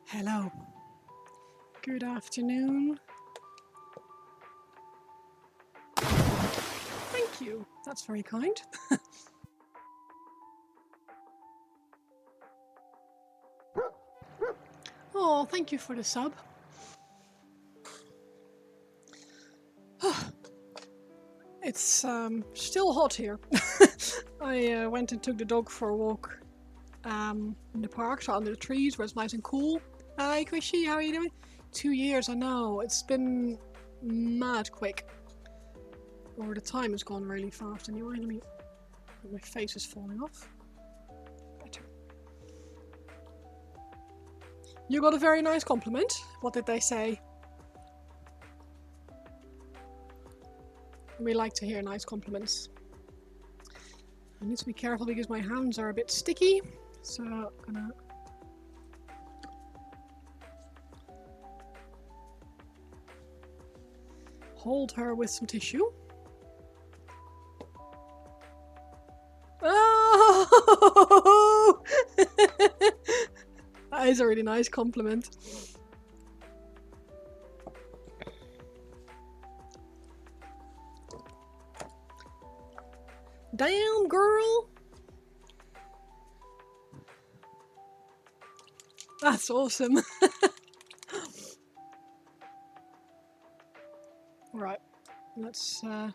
Hello. Good afternoon. Thank you. That's very kind. Oh, thank you for the sub. It's still hot here. I went and took the dog for a walk in the park, so under the trees where it's nice and cool. Hi, Quishy, how are you doing? 2 years, I know. It's been mad quick. Or the time has gone really fast anyway. Let me... My face is falling off. Better. You got a very nice compliment. What did they say? We like to hear nice compliments. I need to be careful because my hands are a bit sticky. So I'm gonna... hold her with some tissue. Oh! That is a really nice compliment. Damn, girl! That's awesome. Right, let's so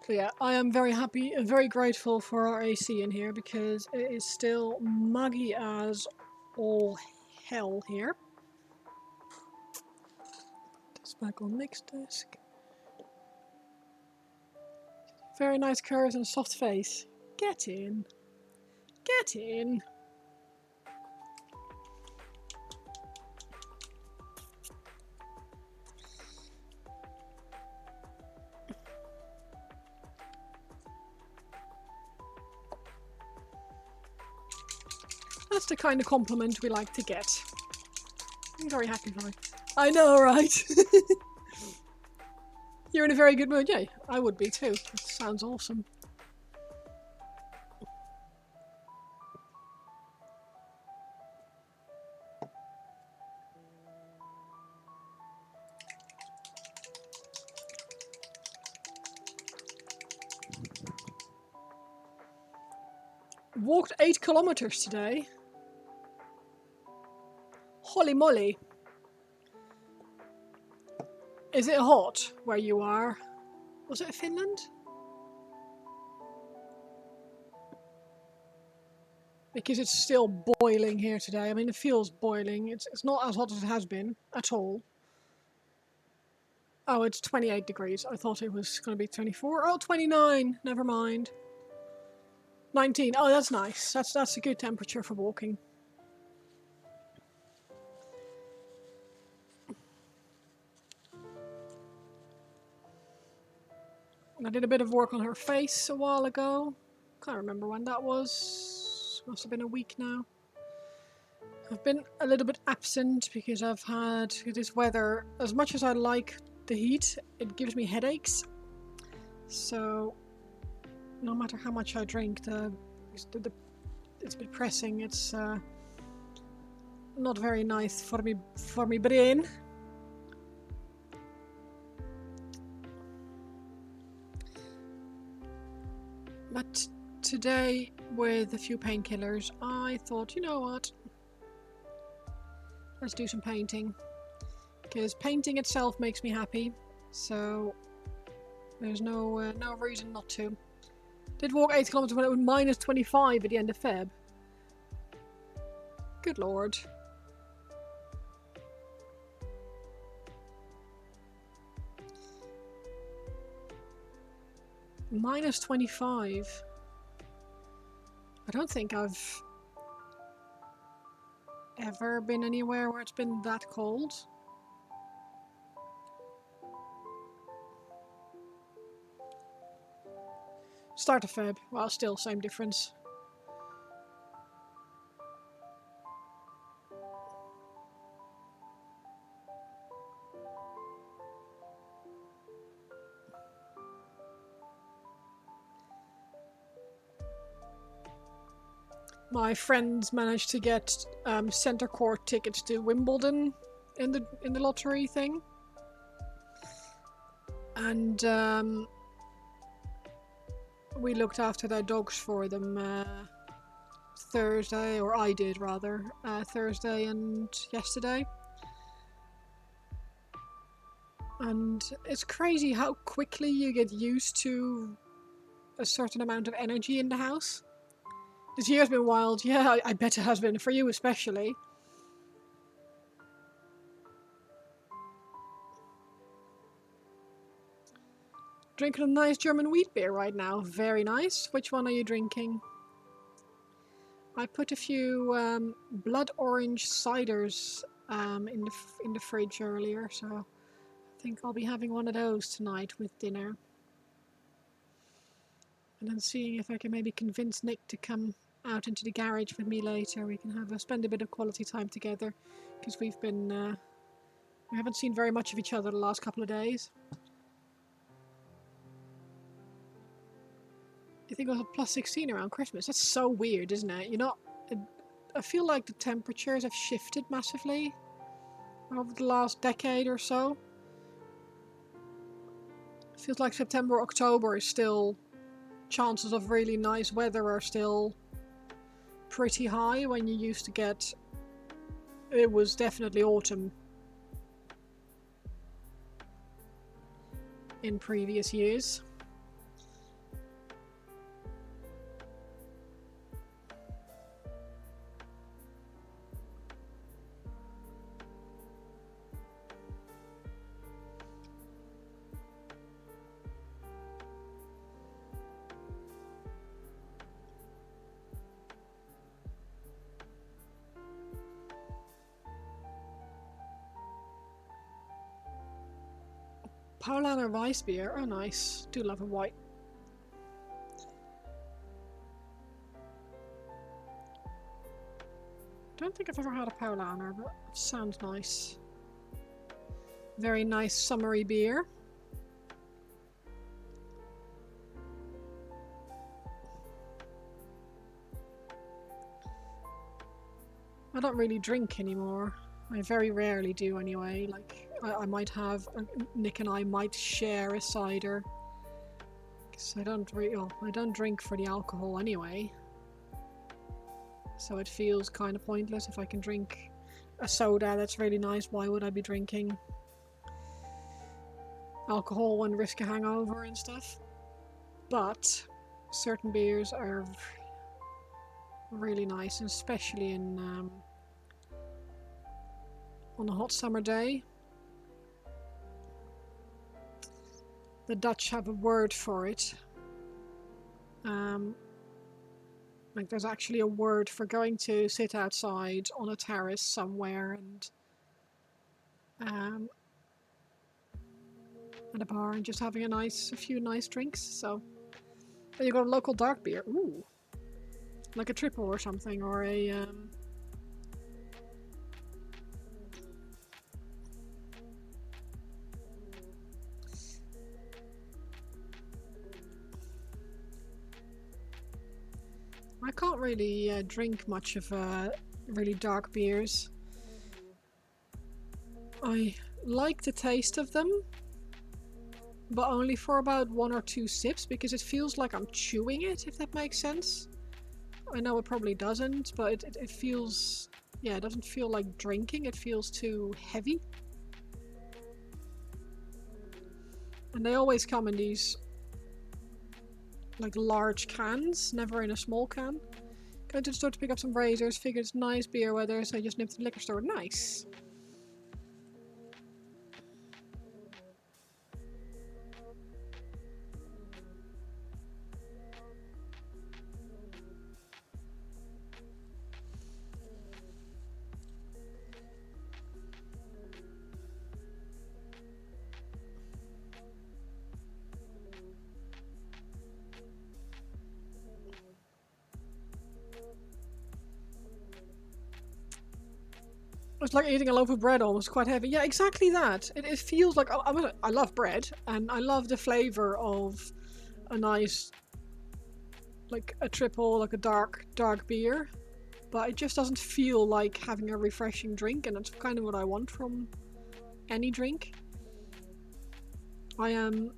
yeah, I am very happy and very grateful for our AC in here because it is still muggy as all hell here. Put this back on mixed desk. Very nice curves and a soft face. Get in. Get in. That's the kind of compliment we like to get. I'm very happy for it. I know, right? You're in a very good mood. Yeah, I would be too. That sounds awesome. Walked 8 kilometers today. Holy moly. Is it hot where you are? Was it Finland? Because it's still boiling here today. I mean, it feels boiling. It's not as hot as it has been at all. Oh, it's 28 degrees. I thought it was going to be 24. Oh, 29. Never mind. 19. Oh, that's nice. That's a good temperature for walking. I did a bit of work on her face a while ago. Can't remember when that was. Must have been a week now. I've been a little bit absent because I've had this weather. As much as I like the heat, it gives me headaches. So no matter how much I drink, it's depressing. It's not very nice for me brain. But today, with a few painkillers, I thought, you know what? Let's do some painting. Because painting itself makes me happy, so there's no reason not to. Did walk 8 kilometers when it was minus 25 at the end of Feb. Good lord. Minus 25. I don't think I've ever been anywhere where it's been that cold. Start of Feb. Well, still, same difference. My friends managed to get centre court tickets to Wimbledon in the lottery thing, and we looked after their dogs for them Thursday, or I did rather, Thursday and yesterday. And it's crazy how quickly you get used to a certain amount of energy in the house. This year's been wild. Yeah, I bet it has been. For you especially. Drinking a nice German wheat beer right now. Very nice. Which one are you drinking? I put a few blood orange ciders in the fridge earlier, so I think I'll be having one of those tonight with dinner. And then seeing if I can maybe convince Nick to come out into the garage with me later. We can spend a bit of quality time together, because we haven't seen very much of each other the last couple of days. You think it was a plus 16 around Christmas? That's so weird, isn't it? I feel like the temperatures have shifted massively over the last decade or so. It feels like September, October is still, chances of really nice weather are still pretty high, when you used to get, it was definitely autumn in previous years. Paulaner Weiss beer, oh nice. Do love a white. Don't think I've ever had a Paulaner, but it sounds nice. Very nice summery beer. I don't really drink anymore. I very rarely do anyway. Like, I might have, Nick and I might share a cider. Because I don't drink for the alcohol anyway. So it feels kind of pointless. If I can drink a soda that's really nice, why would I be drinking alcohol and risk a hangover and stuff? But certain beers are really nice, and especially on a hot summer day. The Dutch have a word for it. Like, there's actually a word for going to sit outside on a terrace somewhere and at a bar and just having a few nice drinks. So, and you got a local dark beer. Ooh, like a triple or something, or a I can't really drink much of really dark beers. I like the taste of them, but only for about 1 or 2 sips, because it feels like I'm chewing it, if that makes sense. I know it probably doesn't, but it feels, yeah, it doesn't feel like drinking, it feels too heavy. And they always come in these like large cans, never in a small can. Going to the store to pick up some razors, figured it's nice beer weather, so I just nipped to the liquor store. Nice! It's like eating a loaf of bread, almost quite heavy. Yeah, exactly that. It feels like, I love bread, and I love the flavour of a nice like a triple, like a dark beer, but it just doesn't feel like having a refreshing drink, and that's kind of what I want from any drink. I am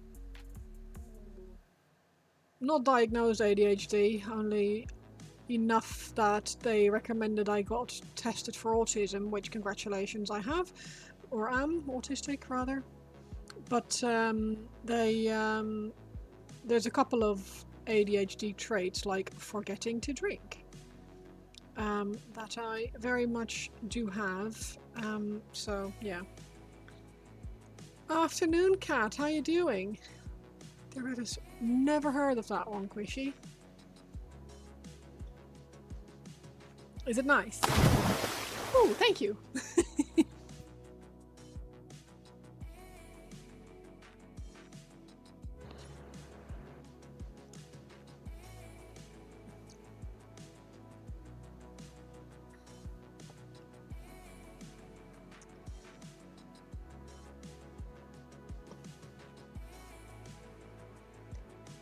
not diagnosed ADHD, only enough that they recommended I got tested for autism, which congratulations I have, or am autistic rather. But there's a couple of ADHD traits like forgetting to drink that I very much do have. So yeah. Afternoon, Cat. How you doing? There is never heard of that one, Quishy. Is it nice? Oh, thank you.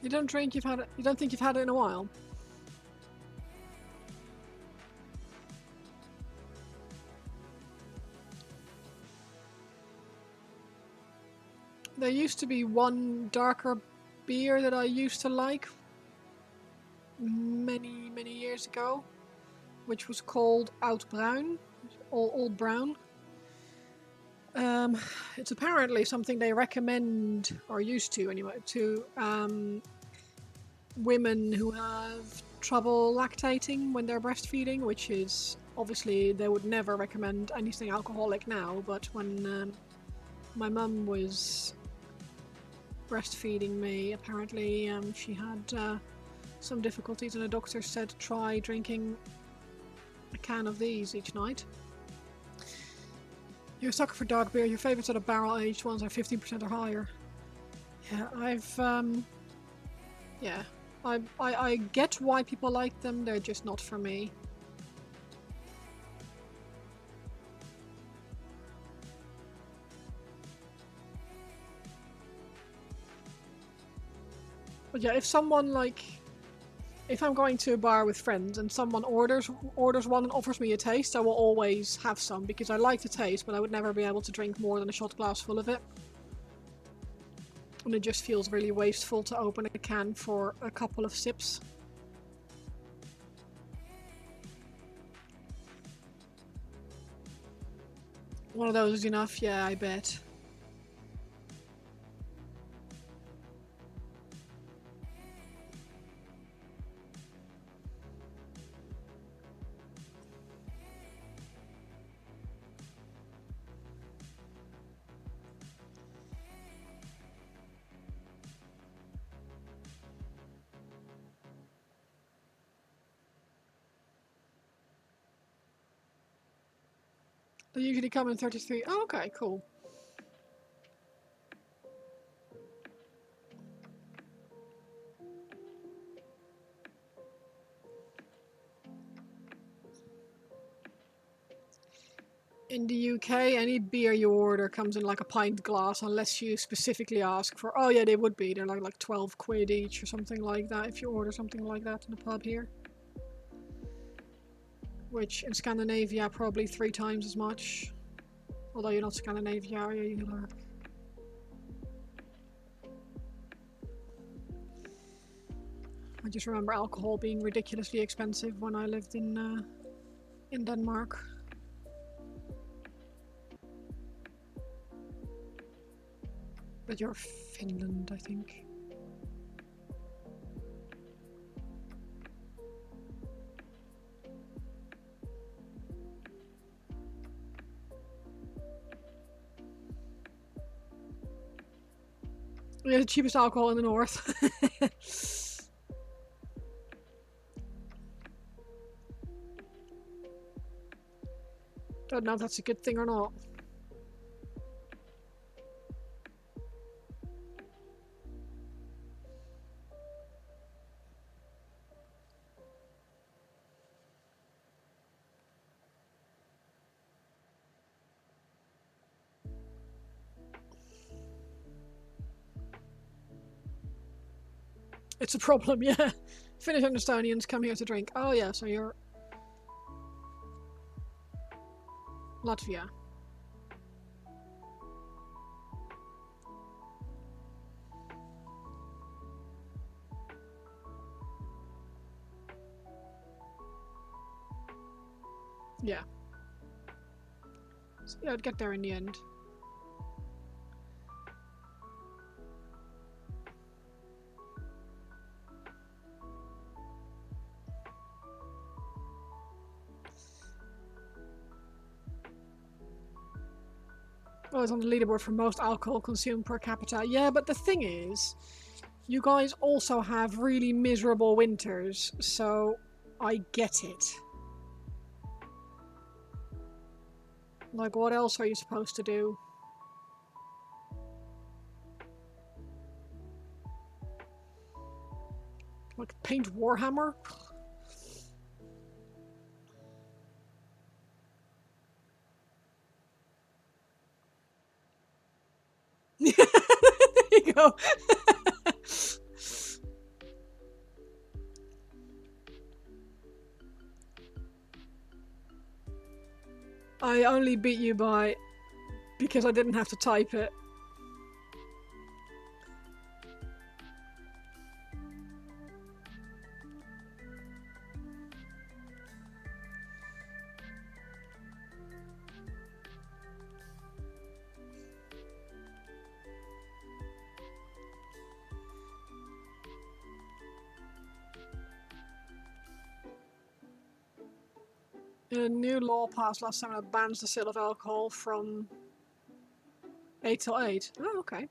You don't drink. You've had it. You don't think you've had it in a while? There used to be one darker beer that I used to like many years ago, which was called Oud Bruin, Old Brown. Um, it's apparently something they recommend, or used to anyway, to women who have trouble lactating when they're breastfeeding, which is obviously they would never recommend anything alcoholic now, but when my mum was breastfeeding me, apparently she had some difficulties, and a doctor said try drinking a can of these each night. You're a sucker for dark beer. Your favourites are the barrel-aged ones are 15% or higher. Yeah, yeah, I get why people like them. They're just not for me. But yeah, if I'm going to a bar with friends and someone orders one and offers me a taste, I will always have some because I like the taste, but I would never be able to drink more than a shot glass full of it. And it just feels really wasteful to open a can for a couple of sips. One of those is enough, yeah, I bet. They usually come in 33. Oh, okay, cool. In the UK, any beer you order comes in like a pint glass unless you specifically ask for. Oh yeah, they would be. They're like 12 quid each or something like that if you order something like that in the pub here. Which in Scandinavia probably 3 times as much. Although you're not Scandinavia, are you? I just remember alcohol being ridiculously expensive when I lived in Denmark. But you're Finland, I think. Yeah, the cheapest alcohol in the north. Don't know if that's a good thing or not. It's a problem, yeah. Finnish and Estonians come here to drink. Oh yeah, so you're Latvia. Yeah. So, yeah, I'd get there in the end. Oh, it's on the leaderboard for most alcohol consumed per capita. Yeah, but the thing is, you guys also have really miserable winters, so I get it. Like, what else are you supposed to do? Like, paint Warhammer? There you go. I only beat you by because I didn't have to type it. A new law passed last summer that bans the sale of alcohol from 8 till 8. Oh, okay.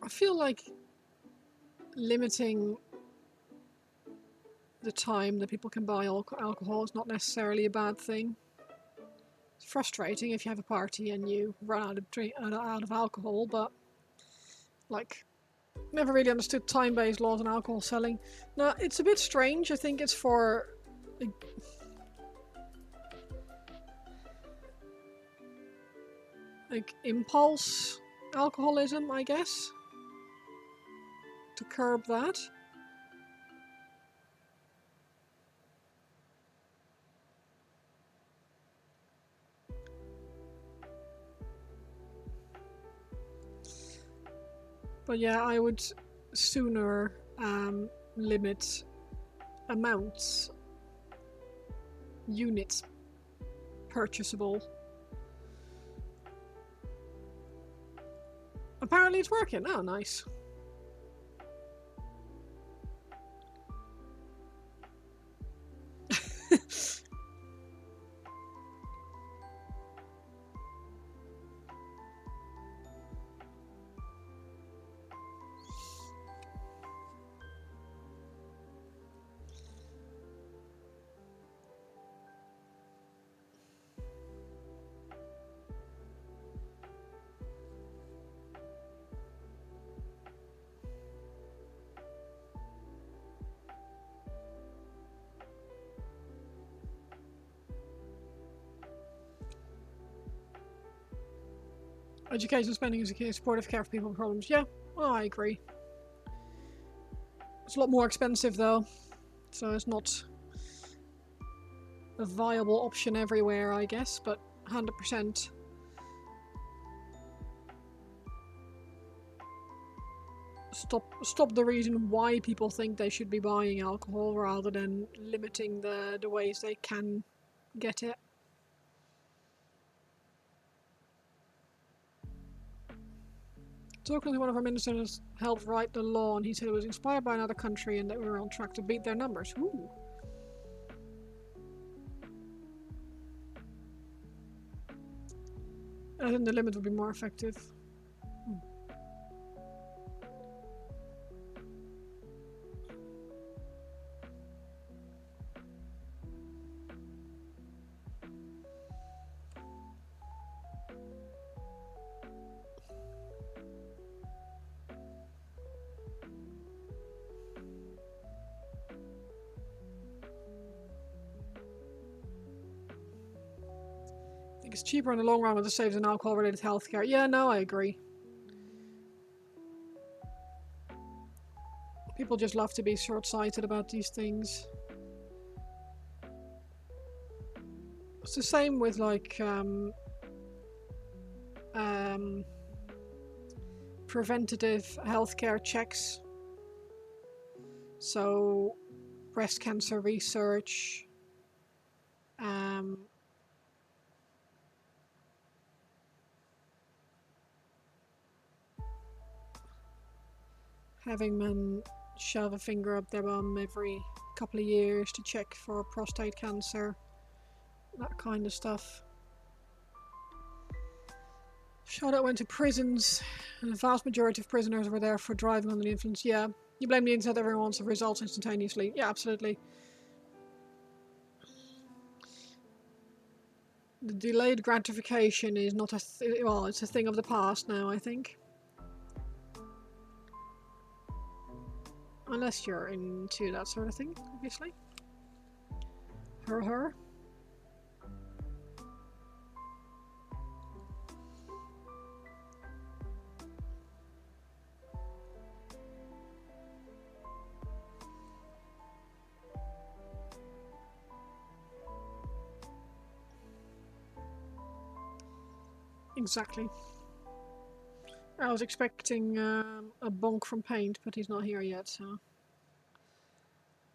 I feel like limiting the time that people can buy alcohol is not necessarily a bad thing. It's frustrating if you have a party and you run out of alcohol, but like, never really understood time-based laws on alcohol selling. Now, it's a bit strange. I think it's for like impulse alcoholism, I guess, to curb that. But yeah, I would sooner limit amounts, units purchasable. Apparently it's working. Oh, nice. Education spending is a key supportive care for people with problems. Yeah, well, I agree. It's a lot more expensive though, so it's not a viable option everywhere, I guess, but 100%. Stop the reason why people think they should be buying alcohol rather than limiting the ways they can get it. Talking to one of our ministers helped write the law, and he said it was inspired by another country and that we were on track to beat their numbers. Ooh. I think the limit would be more effective. I think it's cheaper in the long run with the saves and alcohol-related healthcare. Yeah, no, I agree. People just love to be short-sighted about these things. It's the same with like preventative healthcare checks. So, breast cancer research, having men shove a finger up their bum every couple of years to check for prostate cancer, that kind of stuff. Charlotte went to prisons, and the vast majority of prisoners were there for driving under the influence. Yeah, you blame the inside, everyone wants the results instantaneously. Yeah, absolutely. The delayed gratification is not well, it's a thing of the past now, I think. Unless you're into that sort of thing, obviously. Her. Exactly. I was expecting a bonk from Paint, but he's not here yet, so...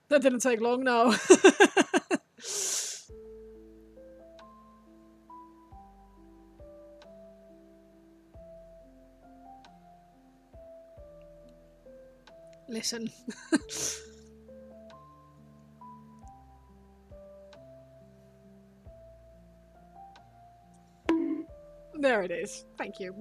That didn't take long, no. Listen. There it is. Thank you.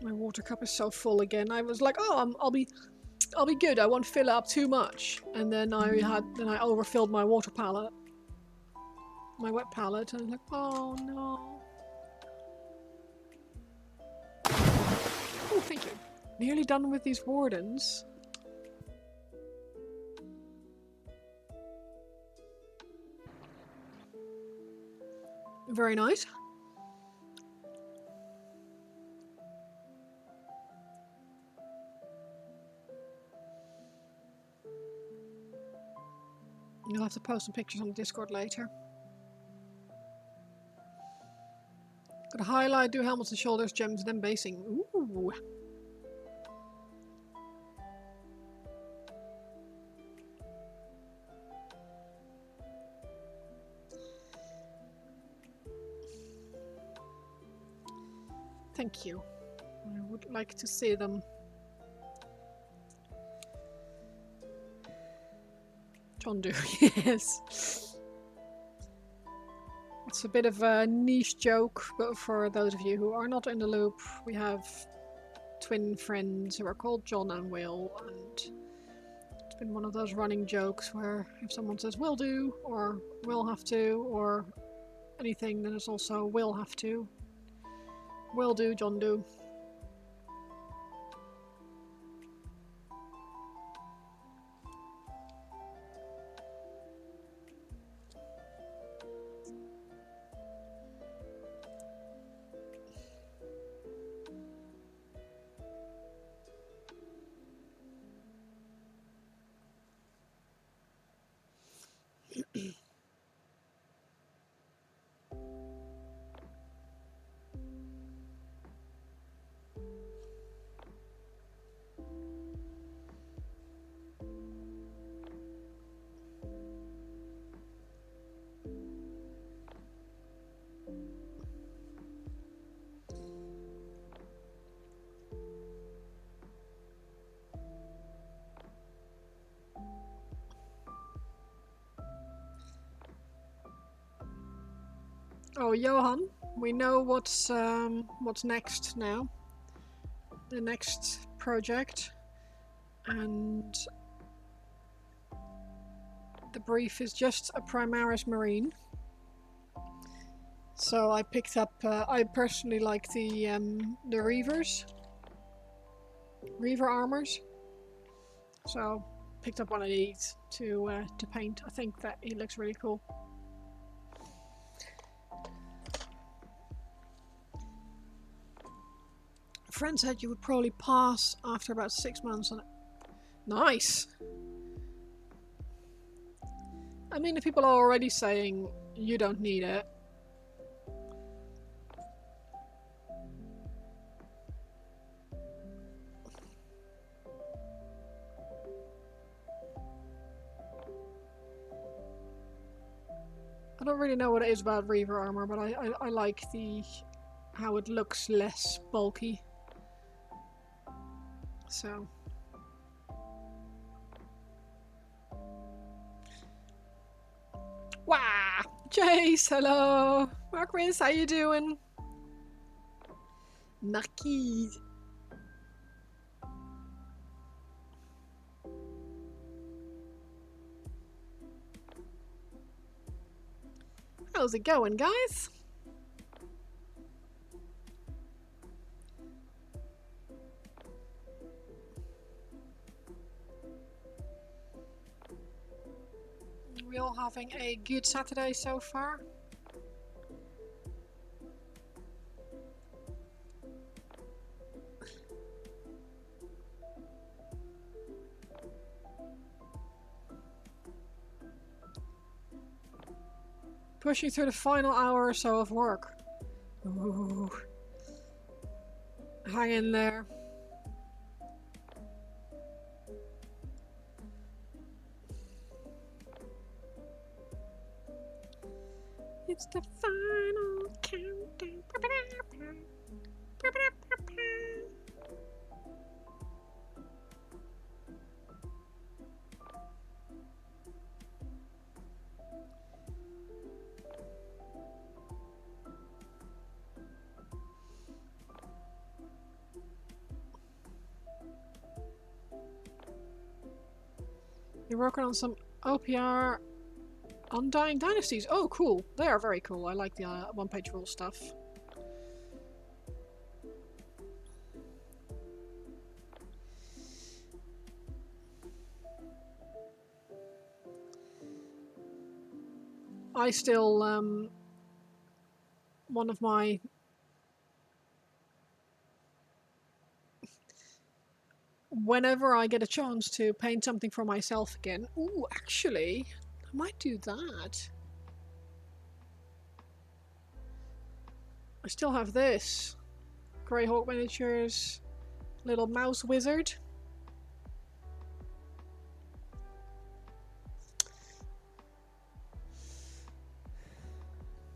My water cup is so full again. I was like, oh, I'll be good. I won't fill it up too much. And then I overfilled my water pallet, my wet pallet, and I was like, oh no. Oh, thank you. Nearly done with these wardens. Very nice. You'll have to post some pictures on the Discord later. Got a highlight, do helmets and shoulders, gems, then basing. Ooh. Thank you. I would like to see them. John Doe, yes. It's a bit of a niche joke, but for those of you who are not in the loop, we have twin friends who are called John and Will, and it's been one of those running jokes where if someone says will do, or will have to, or anything, then it's also will have to. Will do, John Doe. Oh, Johan, we know what's next now. The next project, and the brief is just a Primaris Marine. So I picked up. I personally like the Reavers, Reaver armors. So picked up one of these to paint. I think that he looks really cool. A friend said you would probably pass after about 6 months on it. Nice! I mean, if people are already saying you don't need it. I don't really know what it is about Reaver armor, but I like how it looks less bulky. So. Wow! Jace, hello! Marquis, how you doing? Marquis. How's it going, guys? We all having a good Saturday so far? Pushing through the final hour or so of work. Ooh. Hang in there. It's the final countdown. You're working on some OPR Undying Dynasties. Oh, cool. They are very cool. I like the one-page rule stuff. I still, one of my... Whenever I get a chance to paint something for myself again... Ooh, actually, I might do that. I still have this. Greyhawk miniatures. Little mouse wizard.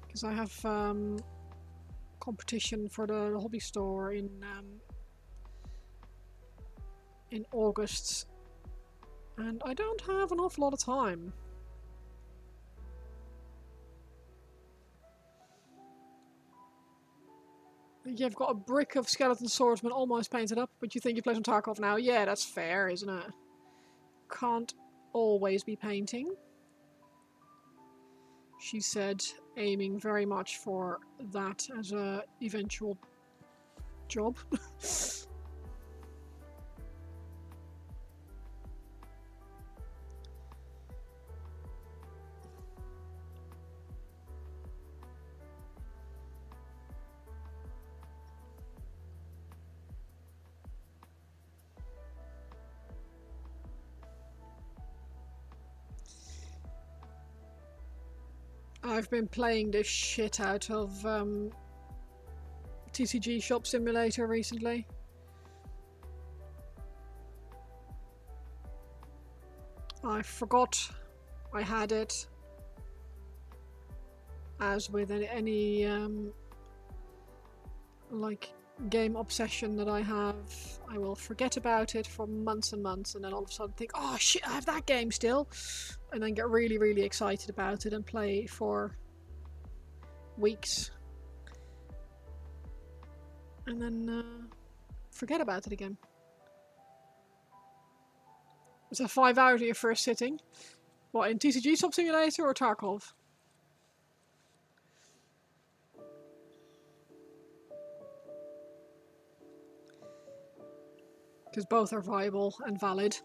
Because I have competition for the hobby store in August, and I don't have an awful lot of time. You've got a brick of skeleton swordsman almost painted up, but you think you play some Tarkov now? Yeah, that's fair, isn't it? Can't always be painting, she said, aiming very much for that as a eventual job. I've been playing the shit out of TCG Shop Simulator recently. I forgot I had it. As with any like game obsession that I have, I will forget about it for months and months, and then all of a sudden think, oh shit, I have that game still, and then get really, really excited about it and play for weeks. And then forget about it again. Is that 5 hours of your first sitting? What, in TCG Shop Simulator or Tarkov? Because both are viable and valid.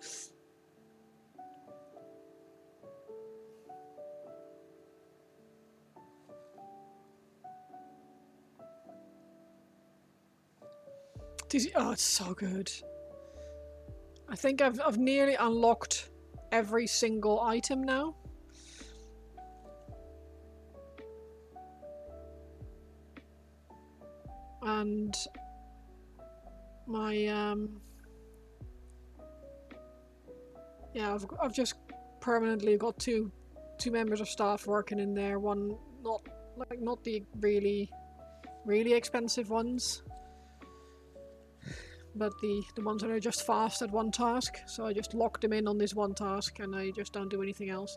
Oh, it's so good. I think I've nearly unlocked every single item now. And my yeah, I've just permanently got two members of staff working in there. One not the really expensive ones, but the ones that are just fast at one task. So I just lock them in on this one task and I just don't do anything else.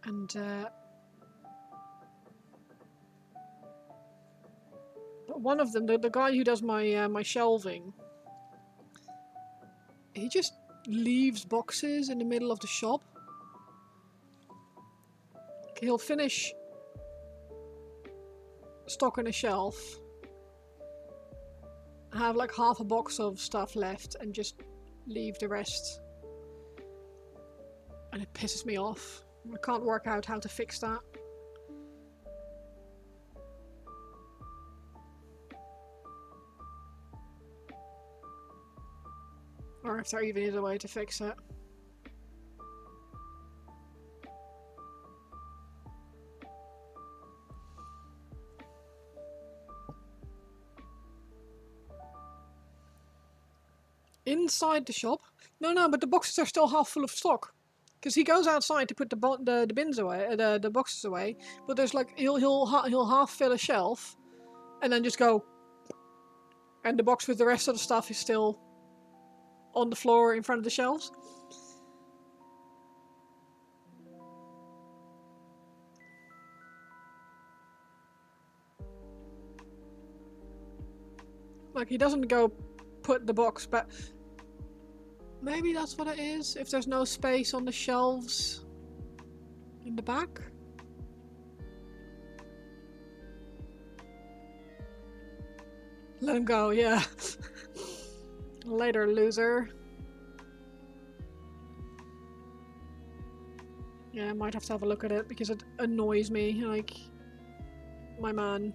And but one of them, the guy who does my my shelving, he just leaves boxes in the middle of the shop. He'll finish stocking a shelf, have like half a box of stuff left, and just leave the rest. And it pisses me off. I can't work out how to fix that. Or if there even is a way to fix it. Inside the shop? No, but the boxes are still half full of stock. Because he goes outside to put the bins away, the boxes away. But there's like he'll half fill a shelf, and then just go. And the box with the rest of the stuff is still on the floor in front of the shelves. Like he doesn't go put the box back. Maybe that's what it is. If there's no space on the shelves in the back. Let him go, yeah. Later, loser. Yeah, I might have to have a look at it because it annoys me. Like, my man.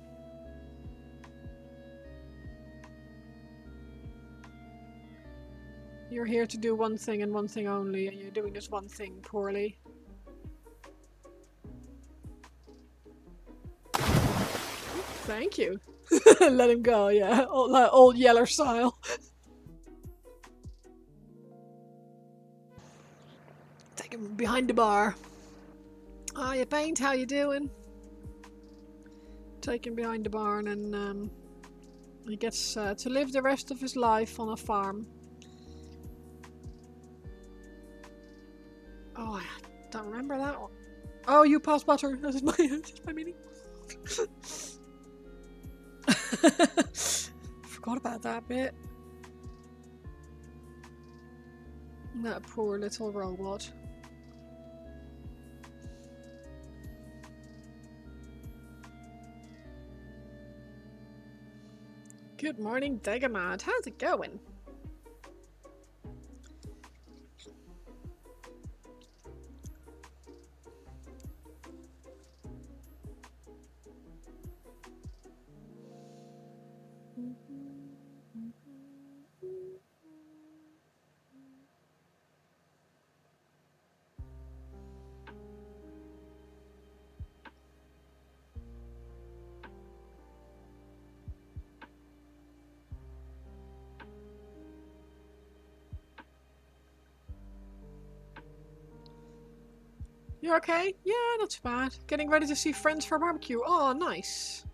You're here to do one thing and one thing only, and you're doing this one thing poorly. Thank you. Let him go, yeah. Old Yeller style. Take him behind the bar. Ah, you Paint, how you doing? Take him behind the barn and he gets to live the rest of his life on a farm. Oh, I don't remember that one. Oh, you pass butter. That is my meaning. Forgot about that bit. That poor little robot. Good morning, Dagamad. How's it going? You okay? Yeah, not too bad. Getting ready to see friends for a barbecue. Oh, nice.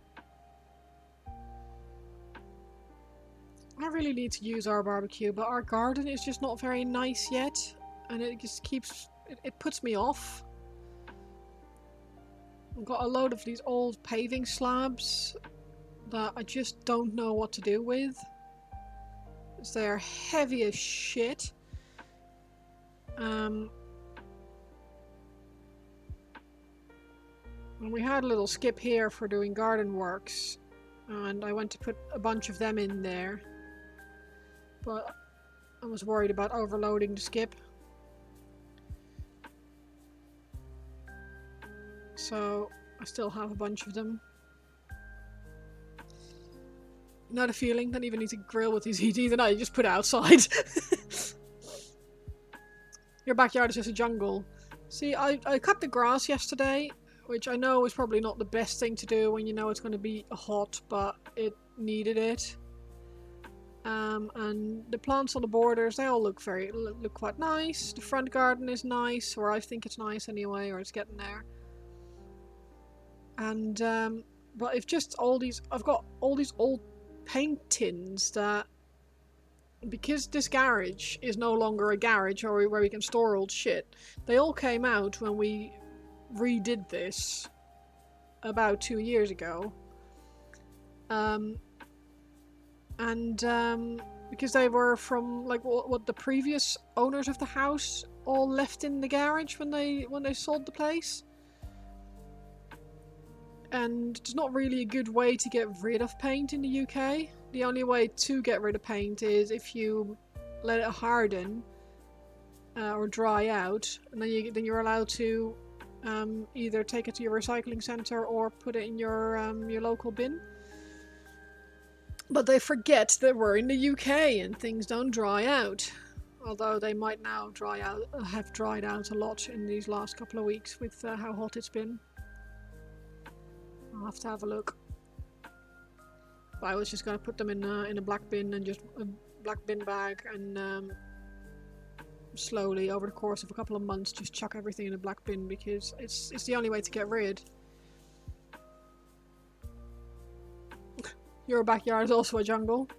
I really need to use our barbecue, but our garden is just not very nice yet. And it just keeps... It puts me off. I've got a load of these old paving slabs that I just don't know what to do with. They're heavy as shit. And we had a little skip here for doing garden works, and I went to put a bunch of them in there, but I was worried about overloading the skip. So I still have a bunch of them. Not a feeling, don't even need to grill with these either. No, you just put it outside. Your backyard is just a jungle. See, I cut the grass yesterday, which I know is probably not the best thing to do when you know it's going to be hot, but it needed it. And the plants on the borders, they all look quite nice. The front garden is nice, or I think it's nice anyway, or it's getting there. And but if just I've got all these old paint tins that, because this garage is no longer a garage or where we can store old shit, they all came out when we redid this about 2 years ago. Because they were from like what the previous owners of the house all left in the garage when they sold the place. And there's not really a good way to get rid of paint in the UK. The only way to get rid of paint is if you let it harden or dry out, and then you're allowed to either take it to your recycling centre or put it in your local bin. But they forget that we're in the UK and things don't dry out. Although they might now have dried out a lot in these last couple of weeks with how hot it's been. I'll have to have a look. But I was just going to put them in a black bin and just a black bin bag, and slowly over the course of a couple of months just chuck everything in a black bin, because it's the only way to get rid. Your backyard is also a jungle.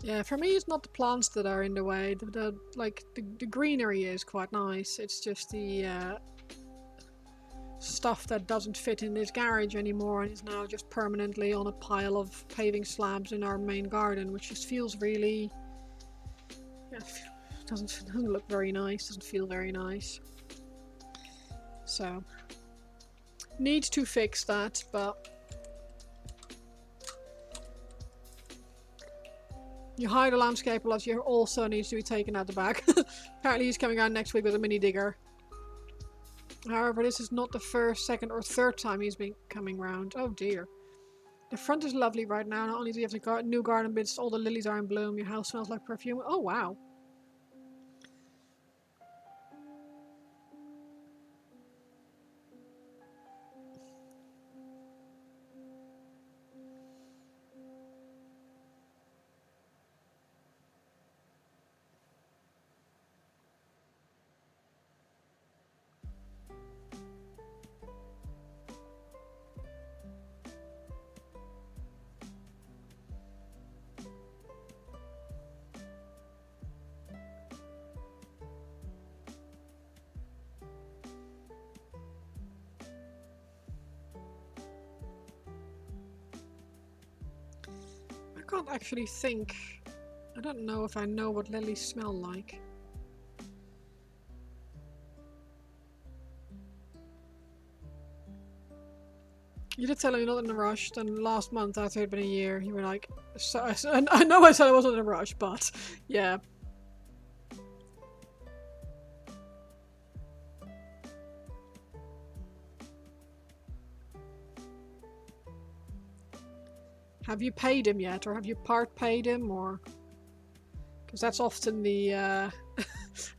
Yeah, for me it's not the plants that are in the way. The greenery is quite nice. It's just the stuff that doesn't fit in this garage anymore and is now just permanently on a pile of paving slabs in our main garden, which just feels really... Yeah, doesn't look very nice, doesn't feel very nice. So, need to fix that, but... You hire a landscaper, plus you also needs to be taken out the back. Apparently he's coming out next week with a mini digger. However, this is not the first, second or third time he's been coming round. Oh dear. The front is lovely right now. Not only do you have the new garden bits, all the lilies are in bloom. Your house smells like perfume. Oh wow. I can't actually think. I don't know if I know what lilies smell like. You did tell me you're not in a rush, then last month after it had been a year, you were like, so, I know I said I wasn't in a rush, but yeah. Have you paid him yet, or have you part paid him, or? Because that's often the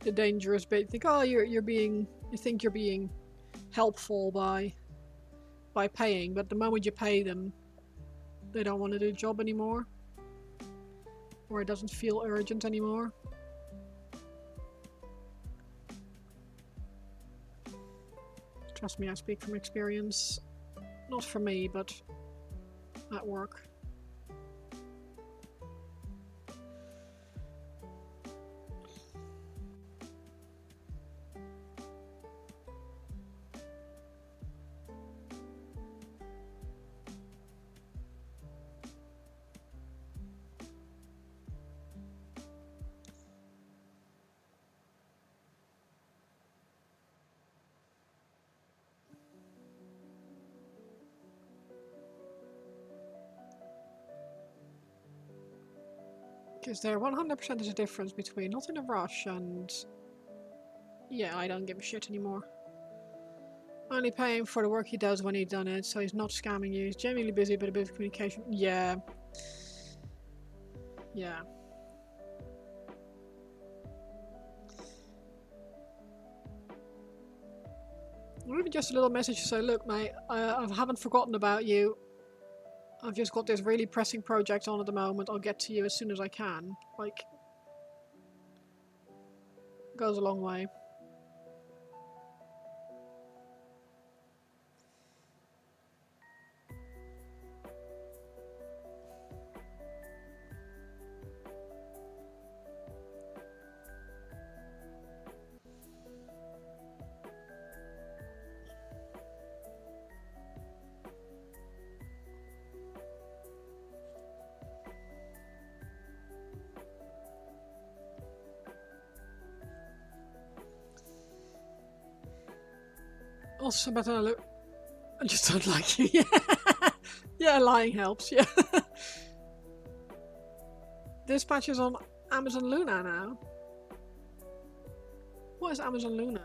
the dangerous bit. You think, oh, you think you're being helpful by paying, but the moment you pay them, they don't want to do the job anymore, or it doesn't feel urgent anymore. Trust me, I speak from experience. Not for me, but at work. Because there 100% is a difference between not in a rush and yeah, I don't give a shit anymore. Only pay him for the work he does when he's done it, so he's not scamming you. He's genuinely busy, but a bit of communication. Yeah. Yeah. Or even just a little message to say, look, mate, I haven't forgotten about you. I've just got this really pressing project on at the moment. I'll get to you as soon as I can. Like, goes a long way. Also, better look. I just don't like you. Yeah, yeah, lying helps. Yeah. This patch is on Amazon Luna now. What is Amazon Luna?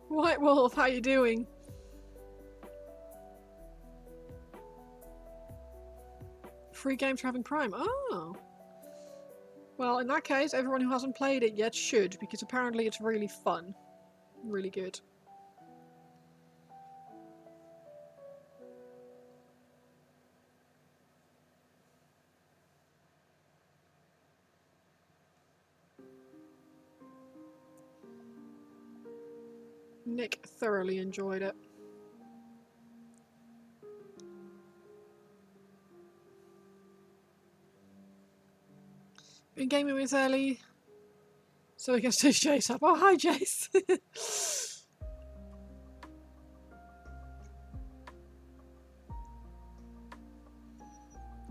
White Wolf, how you doing? Free games for having Prime. Oh. Well, in that case, everyone who hasn't played it yet should, because apparently it's really fun. Really good. Nick thoroughly enjoyed it. Been gaming with Ellie, so we can stitch Jace up. Oh, hi, Jace.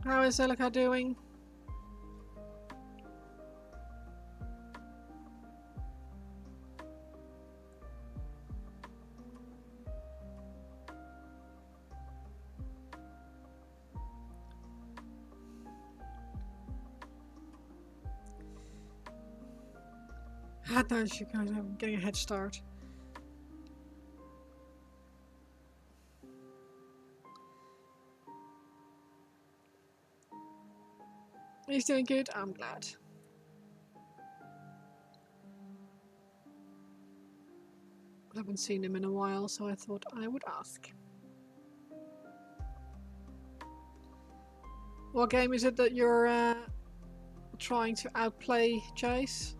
How is Elika doing? No, she goes, I'm getting a head start. He's doing good. I'm glad. I haven't seen him in a while, so I thought I would ask. What game is it that you're trying to outplay, Jace?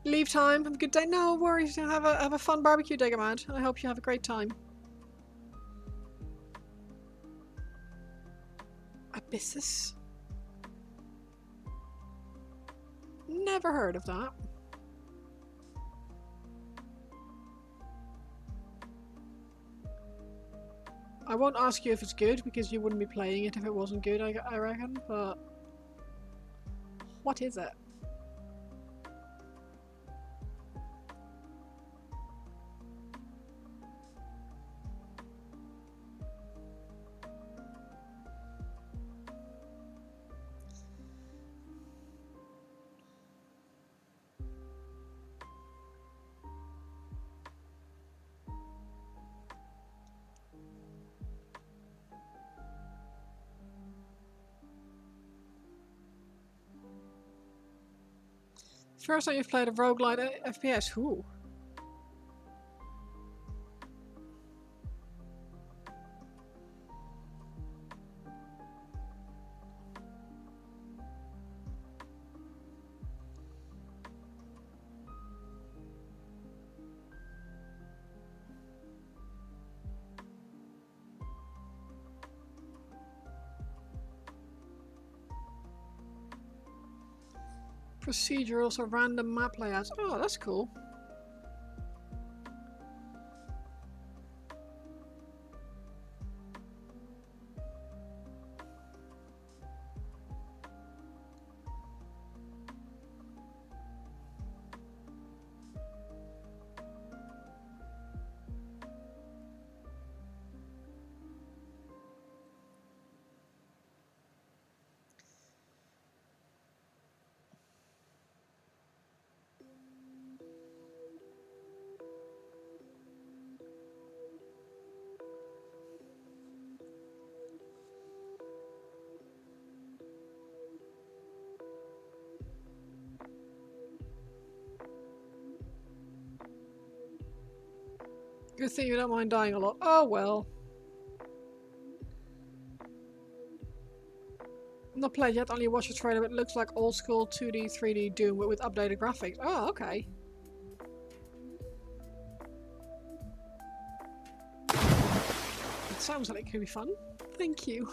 Leave time. Have a good day. No worries. Have a fun barbecue, Degamad. I hope you have a great time. Abyssus? Never heard of that. I won't ask you if it's good, because you wouldn't be playing it if it wasn't good, I reckon, but... What is it? First time you've played a roguelite FPS. Who? Procedurals or random map layouts. Oh, that's cool. Good thing you don't mind dying a lot. Oh well. Not played yet, only watched the trailer, but it looks like old school 2D, 3D Doom with updated graphics. Oh, okay. It sounds like it could be fun. Thank you.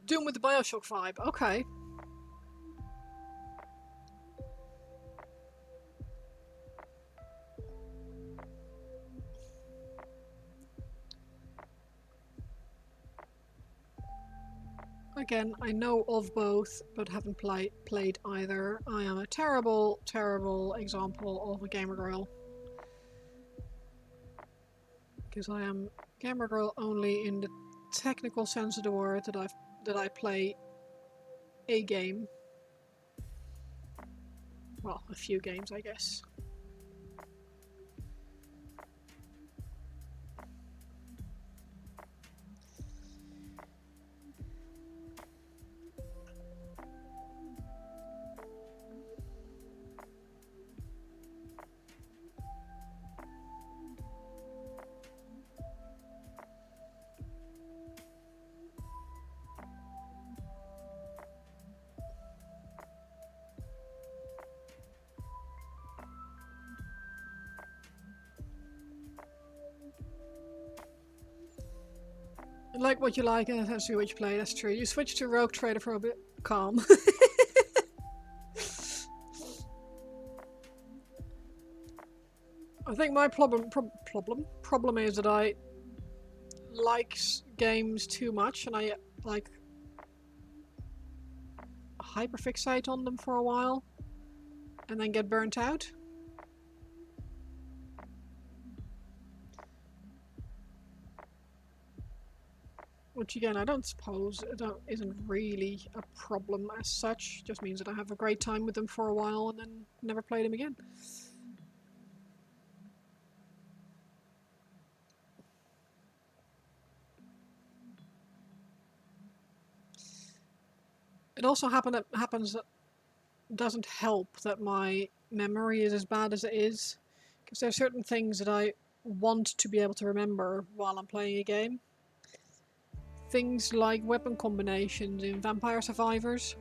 Doom with the Bioshock vibe. Okay. Again, I know of both, but haven't played either. I am a terrible, terrible example of a gamer girl. Because I am gamer girl only in the technical sense of the word that I play a game. Well, a few games, I guess. Like what you like and essentially what you play, that's true. You switch to Rogue Trader for a bit calm. I think my problem is that I like games too much and I like hyperfixate on them for a while and then get burnt out. Which again, I don't suppose isn't really a problem as such. Just means that I have a great time with them for a while and then never play them again. It also happens that doesn't help that my memory is as bad as it is, because there are certain things that I want to be able to remember while I'm playing a game. Things like weapon combinations in Vampire Survivors.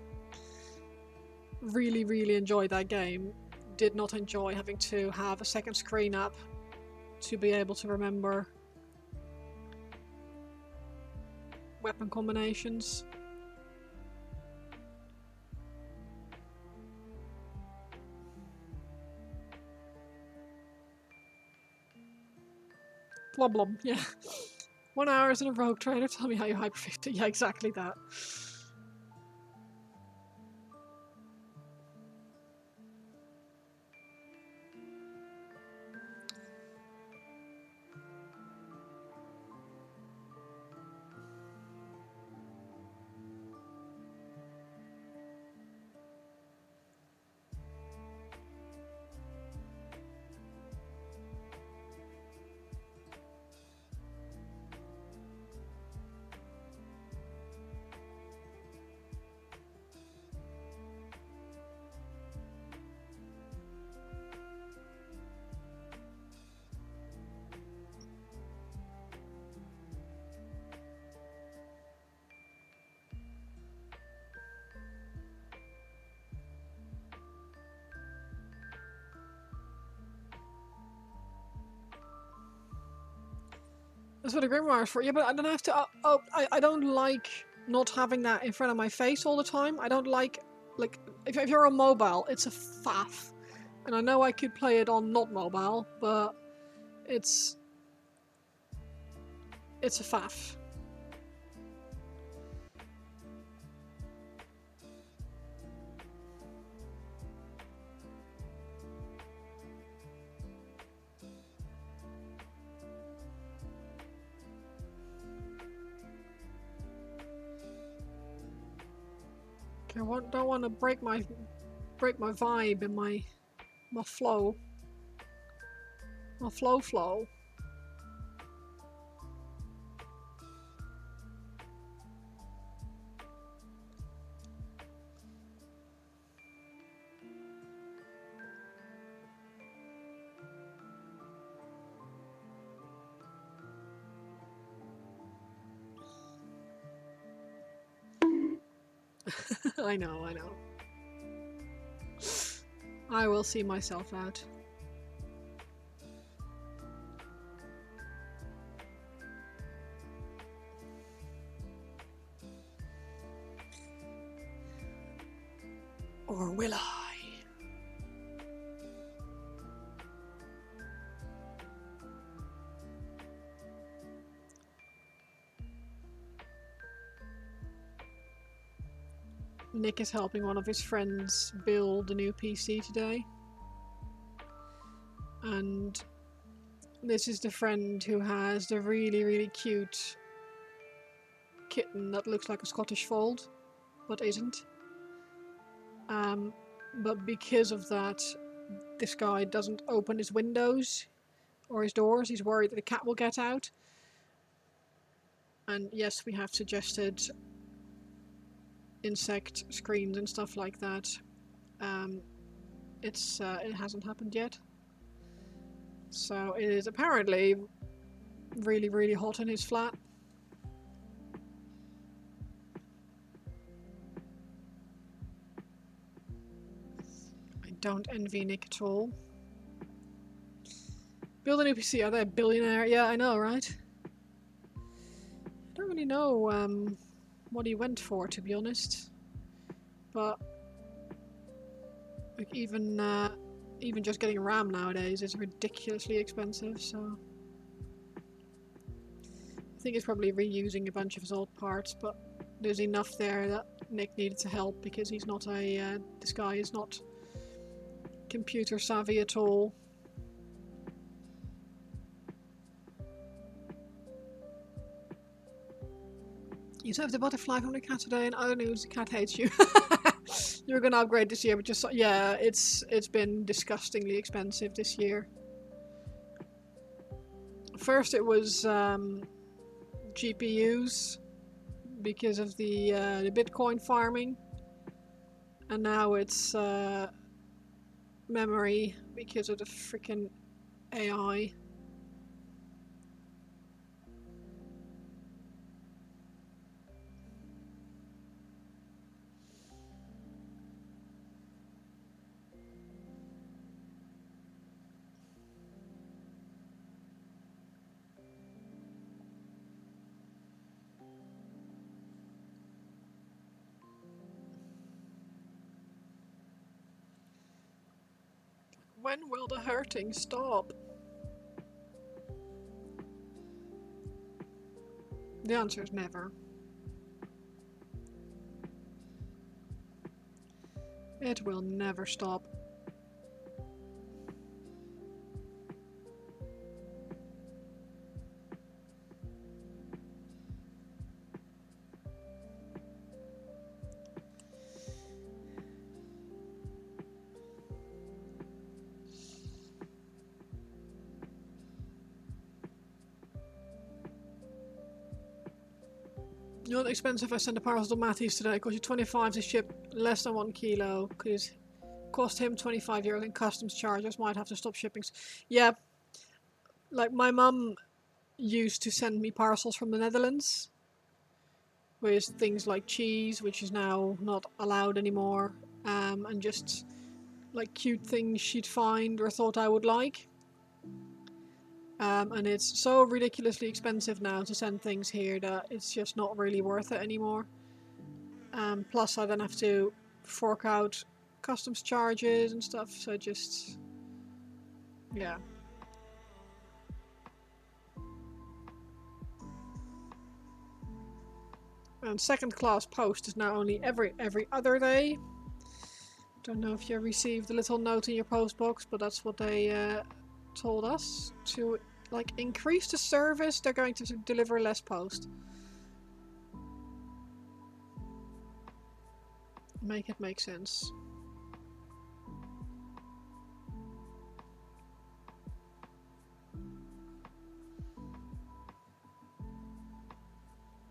Really, really enjoyed that game. Did not enjoy having to have a second screen up to be able to remember weapon combinations. Blob, yeah. 1 hour as a rogue trader, tell me how you hyperfixate. Yeah, exactly that. That's what a grimoire is for. Yeah, but I don't have to. I don't like not having that in front of my face all the time. I don't like if you're on mobile, it's a faff, and I know I could play it on not mobile, but it's a faff. Okay, I don't want to break my vibe and my flow. My flow. I know. I will see myself out. Or will I? Nick is helping one of his friends build a new PC today. And this is the friend who has the really, really cute kitten that looks like a Scottish fold, but isn't. But because of that, this guy doesn't open his windows or his doors. He's worried that the cat will get out. And yes, we have suggested insect screens and stuff like that. It hasn't happened yet. So it is apparently really, really hot in his flat. I don't envy Nick at all. Build a new PC, are they a billionaire? Yeah, I know, right? I don't really know what he went for, to be honest. But like even just getting RAM nowadays is ridiculously expensive, so I think he's probably reusing a bunch of his old parts, but there's enough there that Nick needed to help because he's not this guy is not computer savvy at all. You saved a butterfly from the cat today, and other news, the cat hates you. You're gonna upgrade this year, but just yeah, it's been disgustingly expensive this year. First, it was GPUs because of the Bitcoin farming, and now it's memory because of the freaking AI. When will the hurting stop? The answer is never. It will never stop. You know, expensive. I sent a parcel to Matthews today. It cost you 25 to ship less than 1 kilo because cost him €25 in customs charges. Might have to stop shipping. Yeah, like my mum used to send me parcels from the Netherlands with things like cheese, which is now not allowed anymore, and just like cute things she'd find or thought I would like. And it's so ridiculously expensive now to send things here that it's just not really worth it anymore. Plus I then have to fork out customs charges and stuff, so just... yeah. And second class post is now only every other day. Don't know if you received a little note in your post box, but that's what they told us. To like increase the service, they're going to deliver less post. Make it make sense.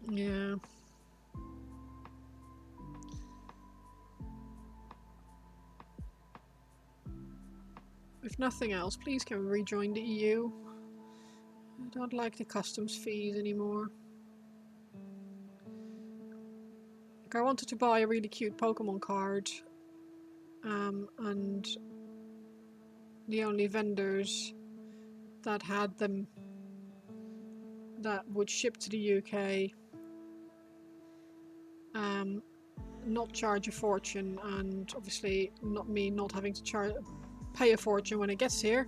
Yeah. If nothing else, please can we rejoin the EU? I don't like the customs fees anymore. Like, I wanted to buy a really cute Pokemon card, and the only vendors that had them that would ship to the UK not charge a fortune, and obviously not having to pay a fortune when it gets here.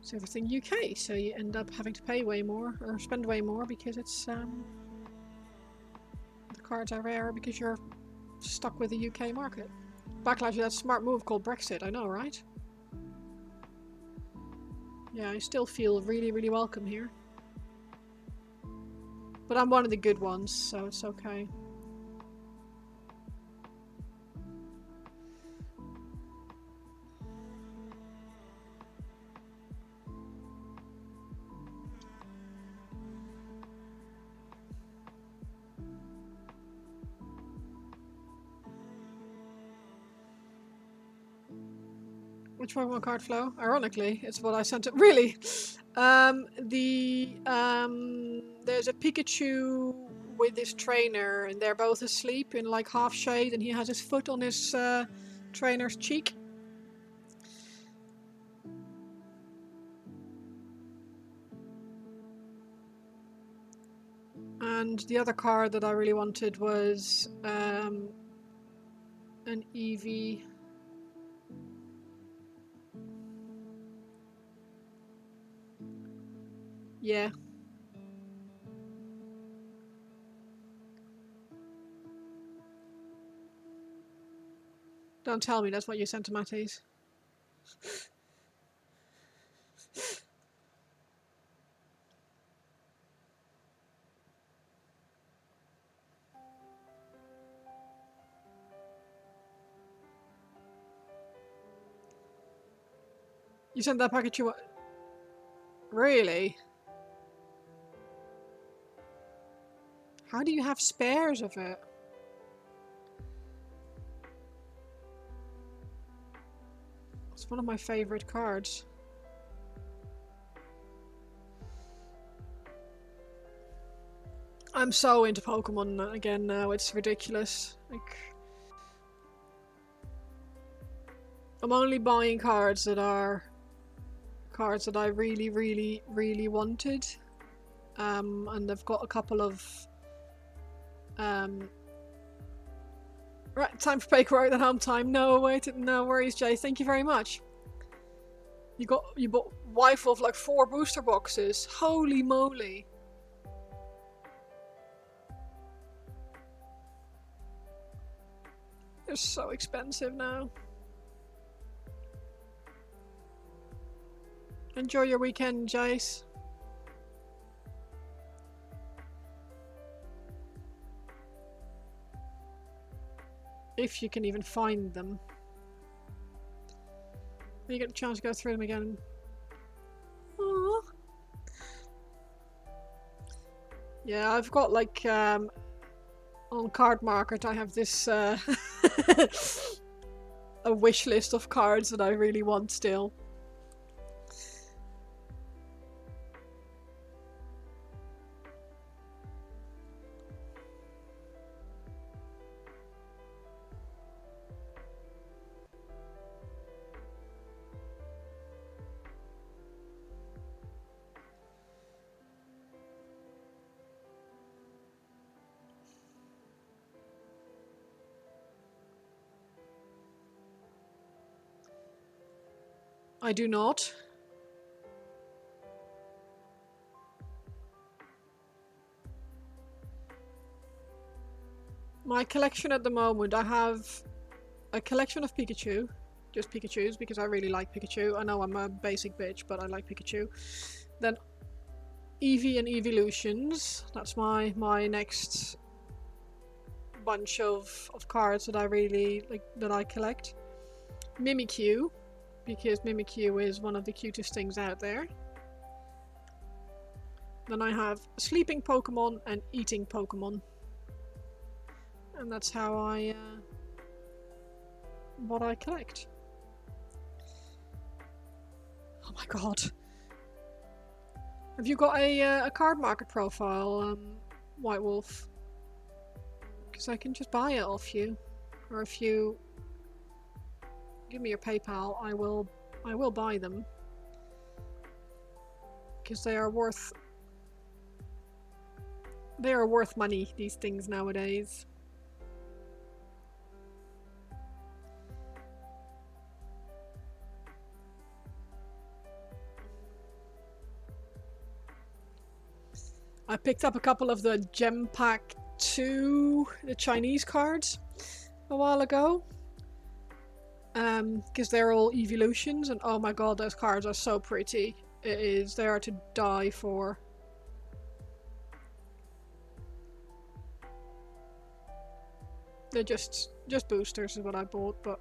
It's everything UK, so you end up having to pay way more or spend way more because it's the cards are rare because you're stuck with the UK market. Backlash, that smart move called Brexit, I know, right? Yeah, I still feel really, really welcome here. But I'm one of the good ones, so it's okay. Which Pokemon card flow? Ironically, it's what I sent it. Really? There's a Pikachu with his trainer, and they're both asleep in like half shade, and he has his foot on his trainer's cheek. And the other card that I really wanted was an Eevee. Yeah. Don't tell me that's what you sent to Matisse. You sent that package to... Really? How do you have spares of it? It's one of my favorite cards. I'm so into Pokemon again now, it's ridiculous. Like, I'm only buying cards that are cards that I really, really, really wanted. And I've got a couple of right, time for paperwork at home time. No, wait, no worries, Jay. Thank you very much. You bought wife of like 4 booster boxes. Holy moly. They're so expensive now. Enjoy your weekend, Jace. If you can even find them. You get a chance to go through them again. Aww. Yeah, I've got like on Card Market I have this a wish list of cards that I really want still. I do not. My collection at the moment, I have a collection of Pikachu. Just Pikachus, because I really like Pikachu. I know I'm a basic bitch, but I like Pikachu. Then Eevee and Evolutions. That's my next bunch of cards that I really like, that I collect. Mimikyu, because Mimikyu is one of the cutest things out there. Then I have sleeping Pokemon and eating Pokemon. And that's how what I collect. Oh my god. Have you got a card market profile, White Wolf? Because I can just buy it off you. Or if you give me your PayPal, I will buy them. Because they are worth money, these things nowadays. I picked up a couple of the Gem Pack 2, the Chinese cards, a while ago. Because they're all evolutions, and oh my god, those cards are so pretty. They are to die for. They're just boosters is what I bought, but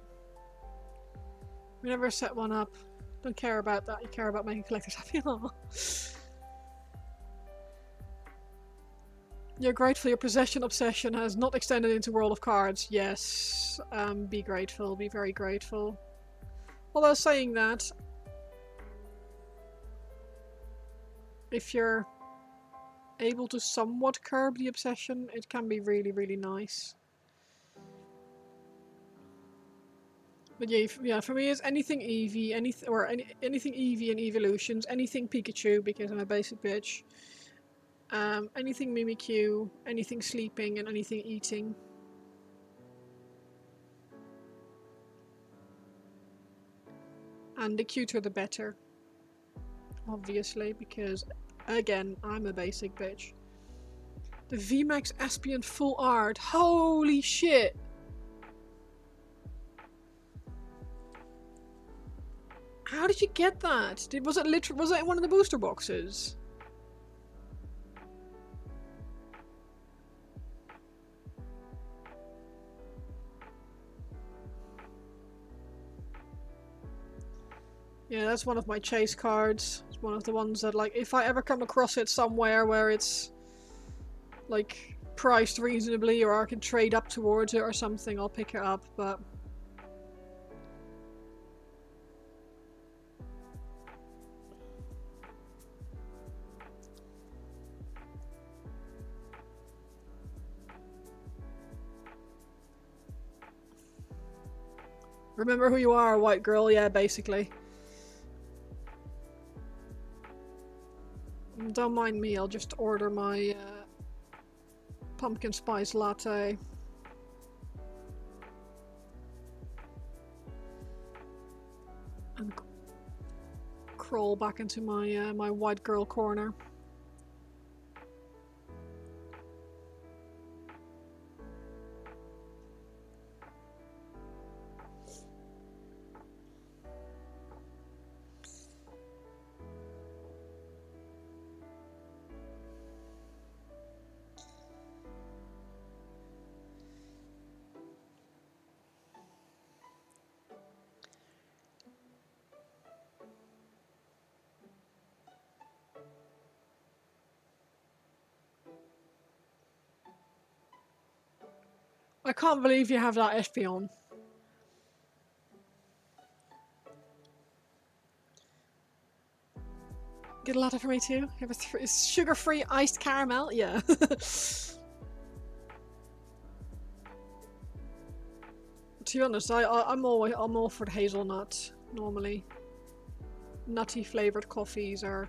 we never set one up. Don't care about that, you care about making collectors happy. You're grateful your possession obsession has not extended into World of Cards. Yes, be grateful, be very grateful. Although saying that, if you're able to somewhat curb the obsession, it can be really, really nice. But yeah, for me it's anything Eevee, anything Eevee and evolutions, anything Pikachu because I'm a basic bitch. Anything Mimikyu, anything sleeping, and anything eating. And the cuter the better. Obviously, because again, I'm a basic bitch. The VMAX Aspian full art. Holy shit! How did you get that? Was it in one of the booster boxes? Yeah, that's one of my chase cards. It's one of the ones that, like, if I ever come across it somewhere where it's, like, priced reasonably or I can trade up towards it or something, I'll pick it up, but... Remember who you are, white girl, yeah, basically. Don't mind me, I'll just order my pumpkin spice latte. And crawl back into my my white girl corner. I can't believe you have that Espeon. Get a latte for me too? You have a sugar-free iced caramel? Yeah. To be honest, I'm all for the hazelnut normally. Nutty flavored coffees are.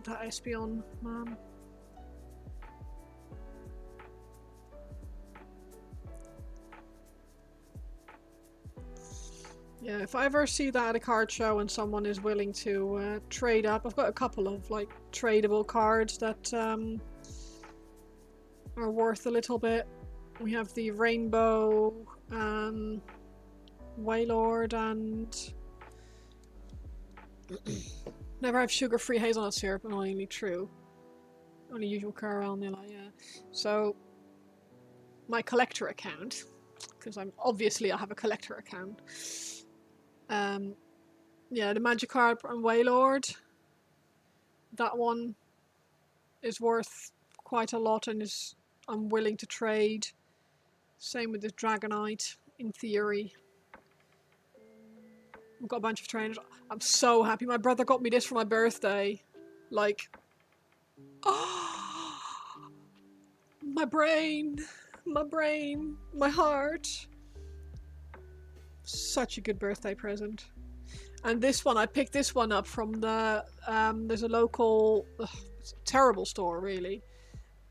That Espeon, man. Yeah, if I ever see that at a card show and someone is willing to trade up, I've got a couple of like tradable cards that are worth a little bit. We have the Rainbow, Waylord, and never have sugar-free hazelnut syrup, annoyingly true. Only usual caramel Nilla, yeah. So, my collector account, because I have a collector account. Yeah, the Magikarp and Waylord, that one is worth quite a lot and I'm willing to trade. Same with this Dragonite, in theory. I've got a bunch of trainers. I'm so happy. My brother got me this for my birthday. Like, oh, my brain, my heart. Such a good birthday present. And this one, I picked this one up from the, there's a local, it's a terrible store really.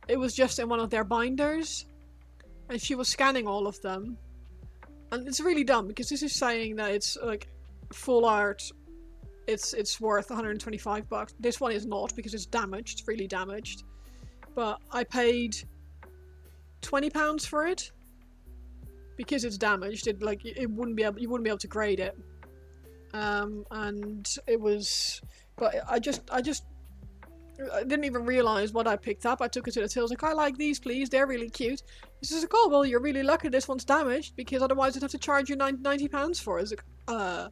It was just in one of their binders. And she was scanning all of them. And it's really dumb because this is saying that it's like full art. It's worth 125 bucks. This one is not because it's damaged, really damaged. But I paid £20 for it because it's damaged. It like you wouldn't be able to grade it. And it was, but I didn't even realize what I picked up. I took it to the till. I was like, I like these, please. They're really cute. He says, like, oh, well, you're really lucky this one's damaged because otherwise I'd have to charge you £90 for it. I was like,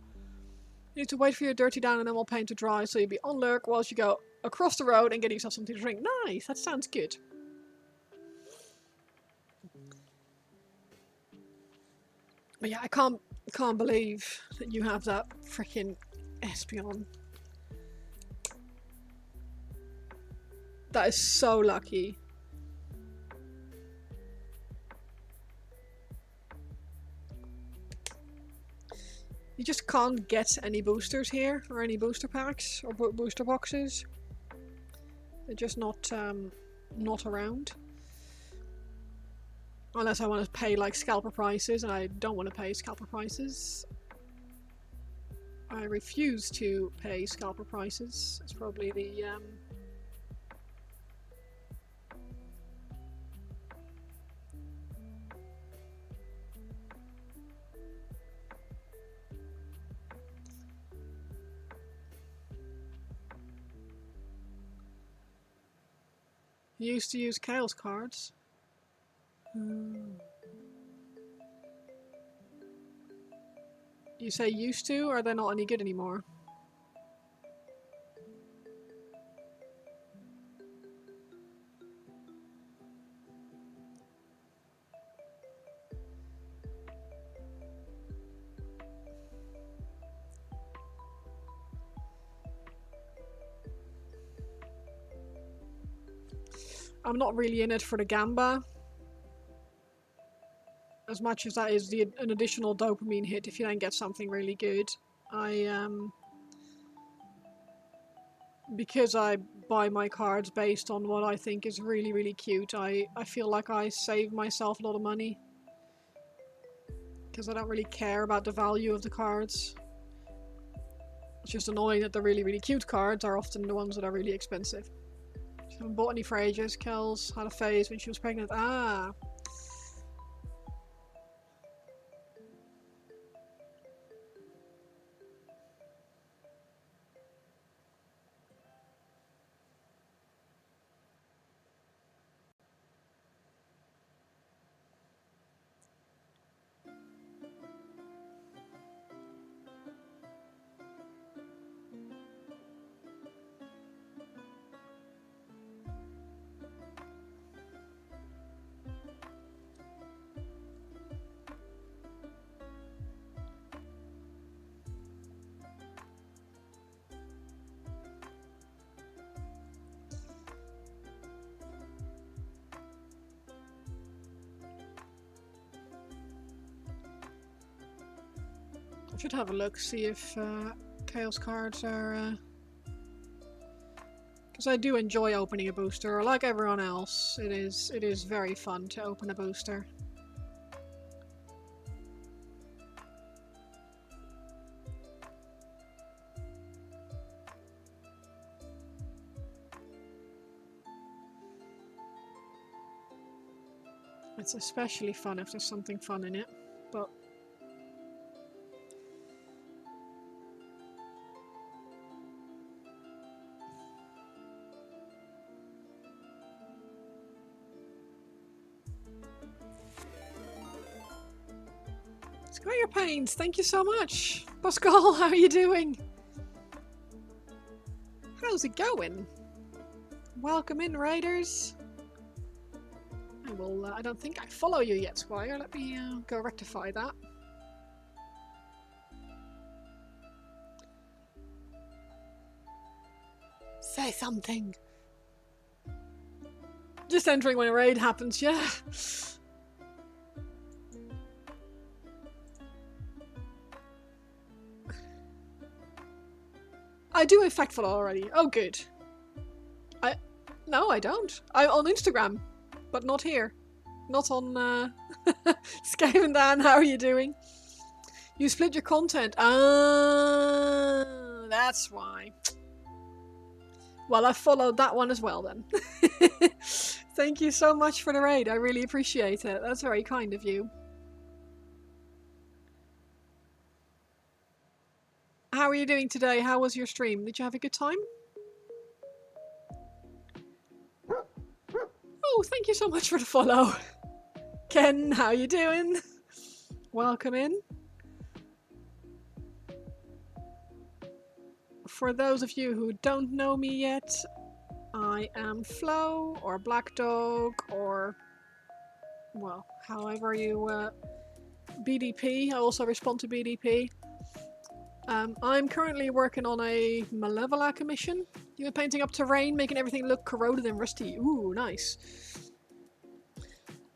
you need to wait for your dirty down and then we'll paint to dry so you'll be on lurk whilst you go across the road and get yourself something to drink. Nice, that sounds good. But yeah, I can't believe that you have that freaking Espeon. That is so lucky. You just can't get any boosters here, or any booster packs, or booster boxes. They're just not around. Unless I want to pay like scalper prices, and I don't want to pay scalper prices. I refuse to pay scalper prices. It's probably the used to use Kale's cards. You say used to, or they're not any good anymore? I'm not really in it for the Gamba. As much as that is an additional dopamine hit if you then get something really good. Because I buy my cards based on what I think is really, really cute, I feel like I save myself a lot of money. Because I don't really care about the value of the cards. It's just annoying that the really, really cute cards are often the ones that are really expensive. I haven't bought any for ages. Kels had a phase when she was pregnant. Ah! I should have a look, see if Chaos cards are... Because I do enjoy opening a booster. Like everyone else, it is very fun to open a booster. It's especially fun if there's something fun in it, but Square your pains. Thank you so much. Pascal, how are you doing? How's it going? Welcome in, Raiders. I don't think I follow you yet, Squire. Let me go rectify that. Say something. Just entering when a raid happens, yeah. I do in fact follow already. Oh, good. No, I don't. I'm on Instagram, but not here. Not on Skype and Dan. How are you doing? You split your content. Ah, that's why. Well, I followed that one as well then. Thank you so much for the raid. I really appreciate it. That's very kind of you. How are you doing today? How was your stream? Did you have a good time? Oh, thank you so much for the follow. Ken, how you doing? Welcome in. For those of you who don't know me yet, I am Flo, or Black Dog, or, well, however you BDP. I also respond to BDP. I'm currently working on a Malevola commission. You're painting up terrain, making everything look corroded and rusty. Ooh, nice.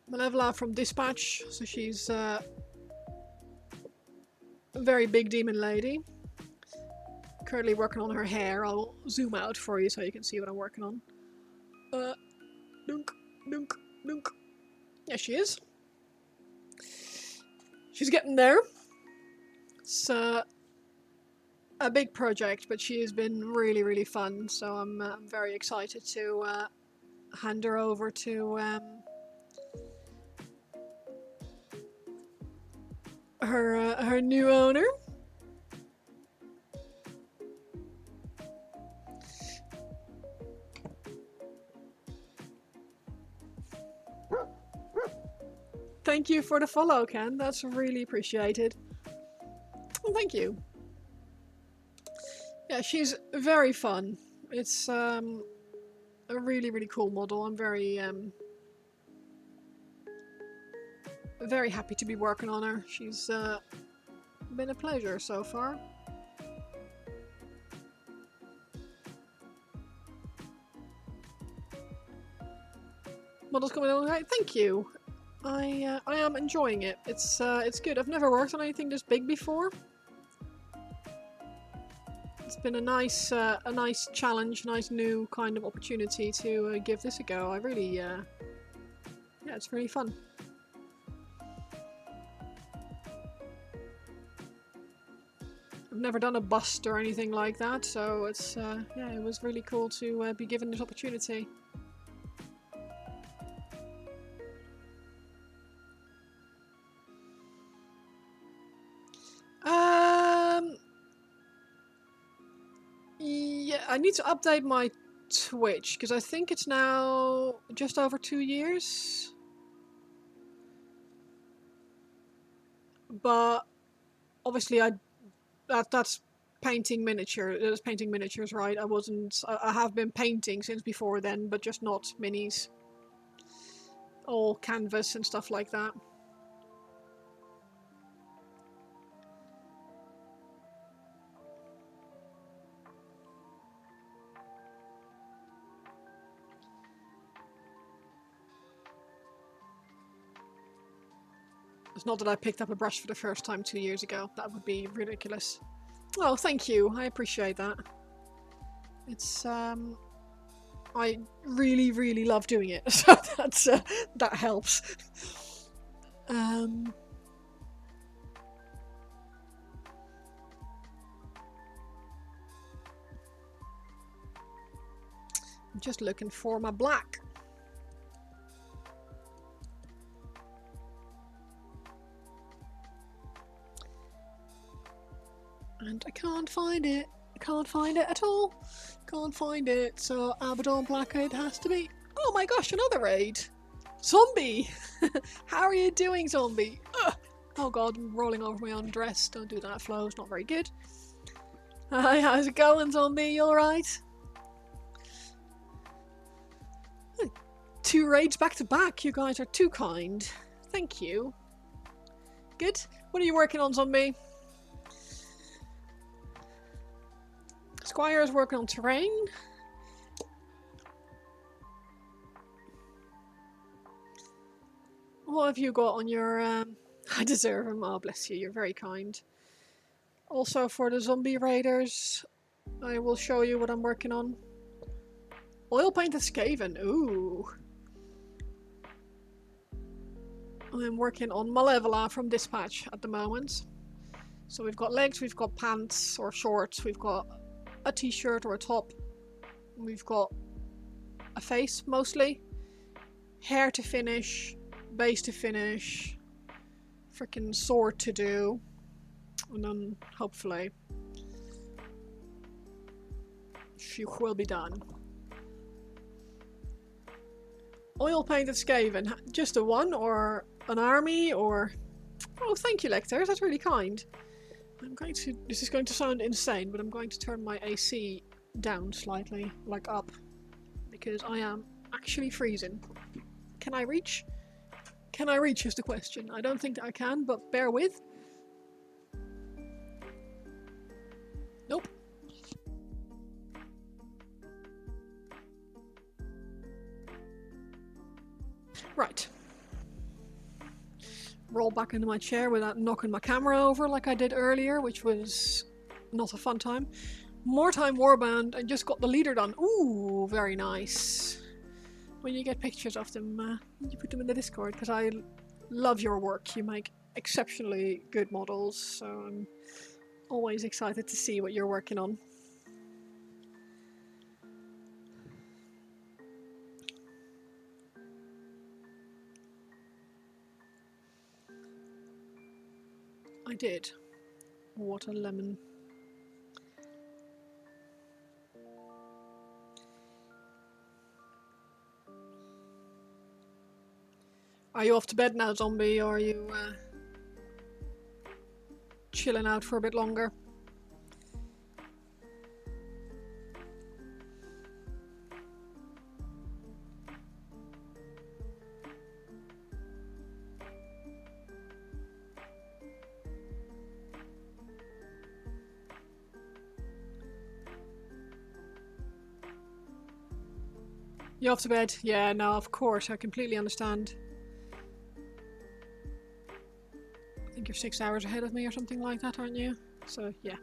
Malevola from Dispatch, so she's a very big demon lady. Currently working on her hair. I'll zoom out for you so you can see what I'm working on. Dunk, dunk, dunk. Yeah, she is. She's getting there. It's a big project, but she has been really, really fun. So I'm very excited to hand her over to her new owner. Thank you for the follow, Ken. That's really appreciated. Well, thank you. Yeah, she's very fun. It's a really, really cool model. I'm very happy to be working on her. She's been a pleasure so far. Model's coming along right. Thank you. I am enjoying it. It's good. I've never worked on anything this big before. It's been a nice challenge, nice new kind of opportunity to give this a go. I really, yeah, it's really fun. I've never done a bust or anything like that, so it's yeah, it was really cool to be given this opportunity. Yeah, I need to update my Twitch because I think it's now just over 2 years. But obviously, that's painting miniature. It was painting miniatures, right? I have been painting since before then, but just not minis. All canvas and stuff like that. It's not that I picked up a brush for the first time 2 years ago. That would be ridiculous. Oh, thank you. I appreciate that. It's I really, really love doing it, so that's that helps. I'm just looking for my black. And I can't find it. Can't find it at all. Can't find it. So Abaddon Blockade has to be. Oh my gosh, another raid. Zombie! How are you doing, zombie? Ugh. Oh god, I'm rolling over my own dress. Don't do that, Flo. It's not very good. Hi, how's it going, zombie? You alright? 2 raids back to back. You guys are too kind. Thank you. Good. What are you working on, zombie? Squire is working on terrain. What have you got on your... I deserve him. Oh, bless you. You're very kind. Also, for the zombie raiders, I will show you what I'm working on. Oil painted Skaven. Ooh. I'm working on Malevola from Dispatch at the moment. So we've got legs, we've got pants or shorts, we've got a t-shirt or a top. We've got a face, mostly. Hair to finish, base to finish, freaking sword to do. And then, hopefully, she will be done. Oil painted Skaven. Just a one or an army or... Oh, thank you, Lecter. That's really kind. I'm going to... This is going to sound insane, but I'm going to turn my AC down slightly, like up. Because I am actually freezing. Can I reach? Can I reach is the question. I don't think that I can, but bear with. Nope. Right. Roll back into my chair without knocking my camera over like I did earlier, which was not a fun time. More time warband and just got the leader done. Ooh, very nice. When you get pictures of them, you put them in the Discord, because I love your work. You make exceptionally good models, so I'm always excited to see what you're working on. I did. What a lemon. Are you off to bed now, zombie, or are you chilling out for a bit longer? You off to bed? Yeah, no, of course, I completely understand. I think you're 6 hours ahead of me or something like that, aren't you? So, yeah.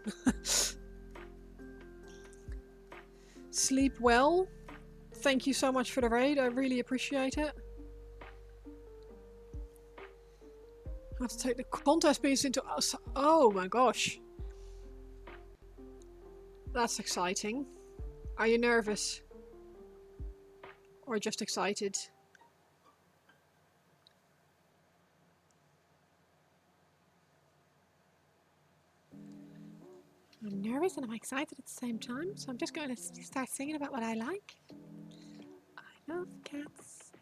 Sleep well. Thank you so much for the raid, I really appreciate it. I have to take the contest piece into us. Oh my gosh. That's exciting. Are you nervous? Or just excited? I'm nervous and I'm excited at the same time, so I'm just going to start singing about what I like. I love cats.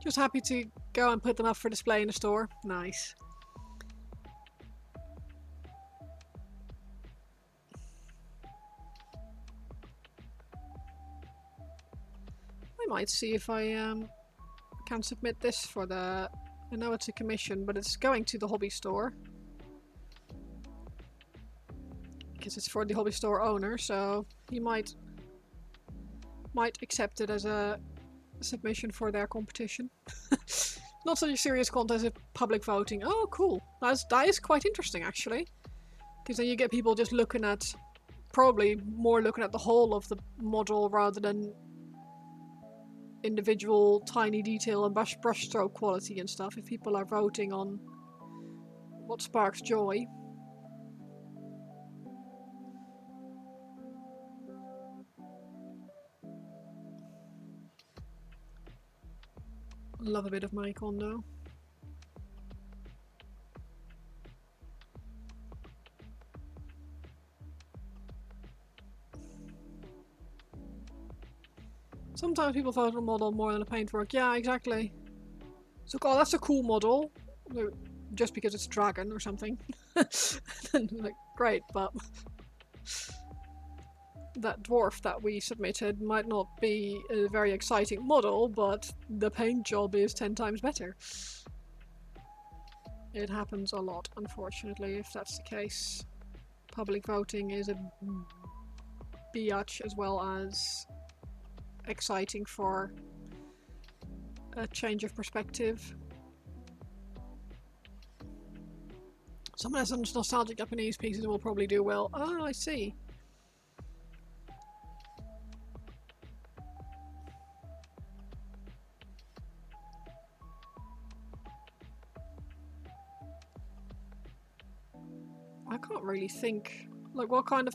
Just happy to go and put them up for display in the store. Nice. I might see if I can submit this for the... I know it's a commission, but it's going to the hobby store. Because it's for the hobby store owner, so he might accept it as a submission for their competition. Not such a serious contest as public voting. Oh, cool. That is quite interesting, actually. Because then you get people just looking at... Probably more looking at the whole of the model rather than individual tiny detail and brushstroke quality and stuff, if people are voting on what sparks joy. Love a bit of Marie Kondo. Sometimes people vote on a model more than a paintwork. Yeah, exactly. So, oh, that's a cool model. Just because it's a dragon or something. Like, great, but that dwarf that we submitted might not be a very exciting model, but the paint job is 10 times better. It happens a lot, unfortunately, if that's the case. Public voting is a biatch as well as exciting for a change of perspective. Someone has some nostalgic Japanese pieces will probably do well. Oh, I see. I can't really think. Like, what kind of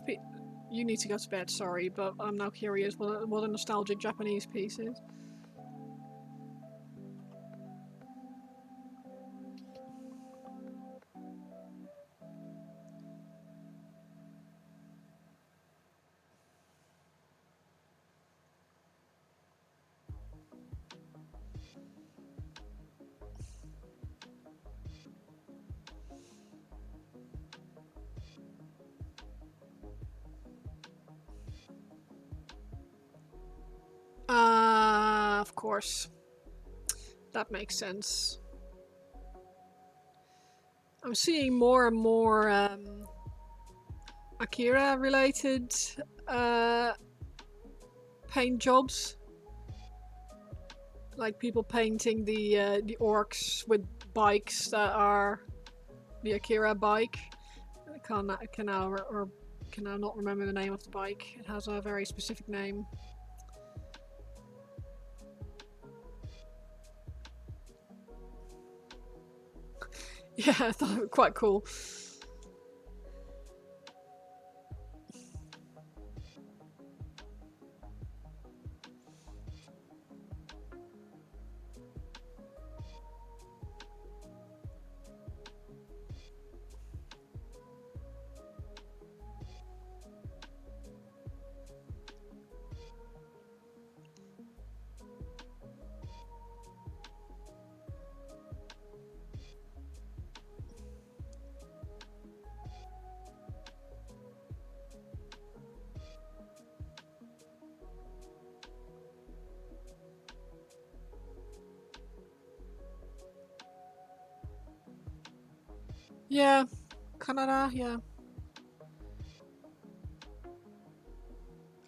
you need to go to bed, sorry, but I'm now curious what a nostalgic Japanese piece is. Of course. That makes sense. I'm seeing more and more Akira related paint jobs. Like people painting the orcs with bikes that are the Akira bike. I can now not remember the name of the bike. It has a very specific name. Yeah, I thought it was quite cool. Yeah, Canada, yeah.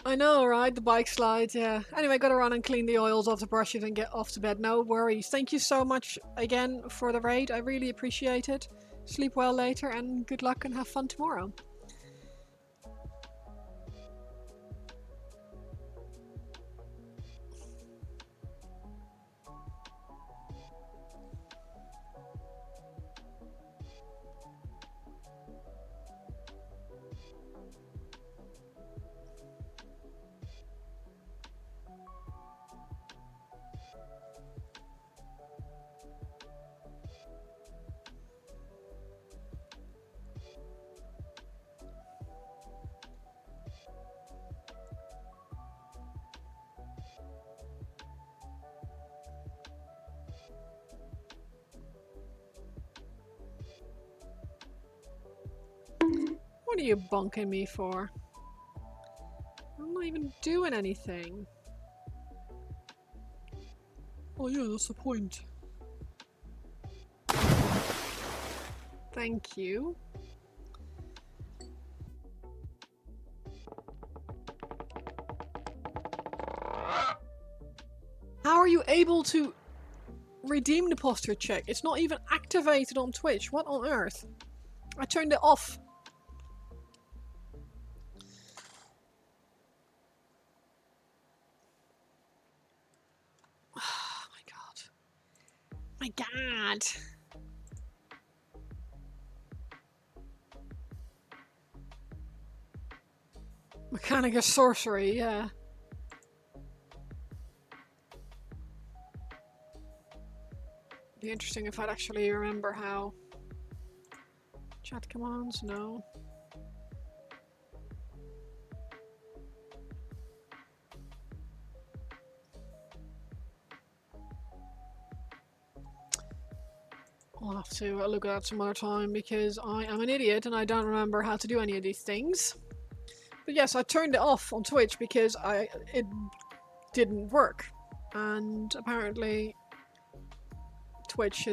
I know, right? The bike slides, yeah. Anyway, gotta run and clean the oils off the brushes and get off to bed. No worries. Thank you so much again for the raid. I really appreciate it. Sleep well later and good luck and have fun tomorrow. What are you bunking me for? I'm not even doing anything. Oh yeah, that's the point. Thank you. How are you able to redeem the posture check? It's not even activated on Twitch. What on earth? I turned it off. Oh my god. My god. Mechanic of sorcery, yeah. Be interesting if I'd actually remember how. Chat commands, no. I'll have to look at that some other time because I am an idiot and I don't remember how to do any of these things. But yes, I turned it off on Twitch because it didn't work. And apparently Twitch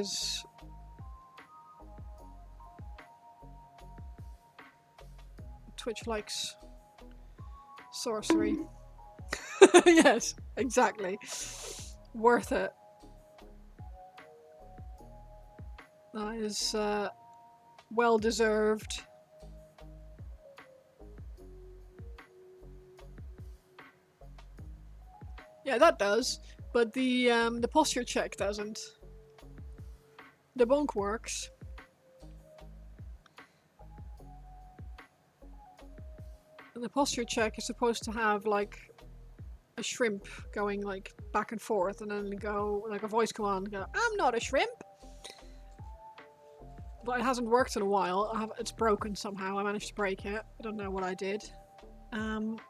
likes sorcery. Yes, exactly. Worth it. That is well deserved. Yeah, that does, but the posture check doesn't. The bonk works. And the posture check is supposed to have like a shrimp going like back and forth, and then go like a voice command. Go, I'm not a shrimp. But it hasn't worked in a while. It's broken somehow. I managed to break it. I don't know what I did. And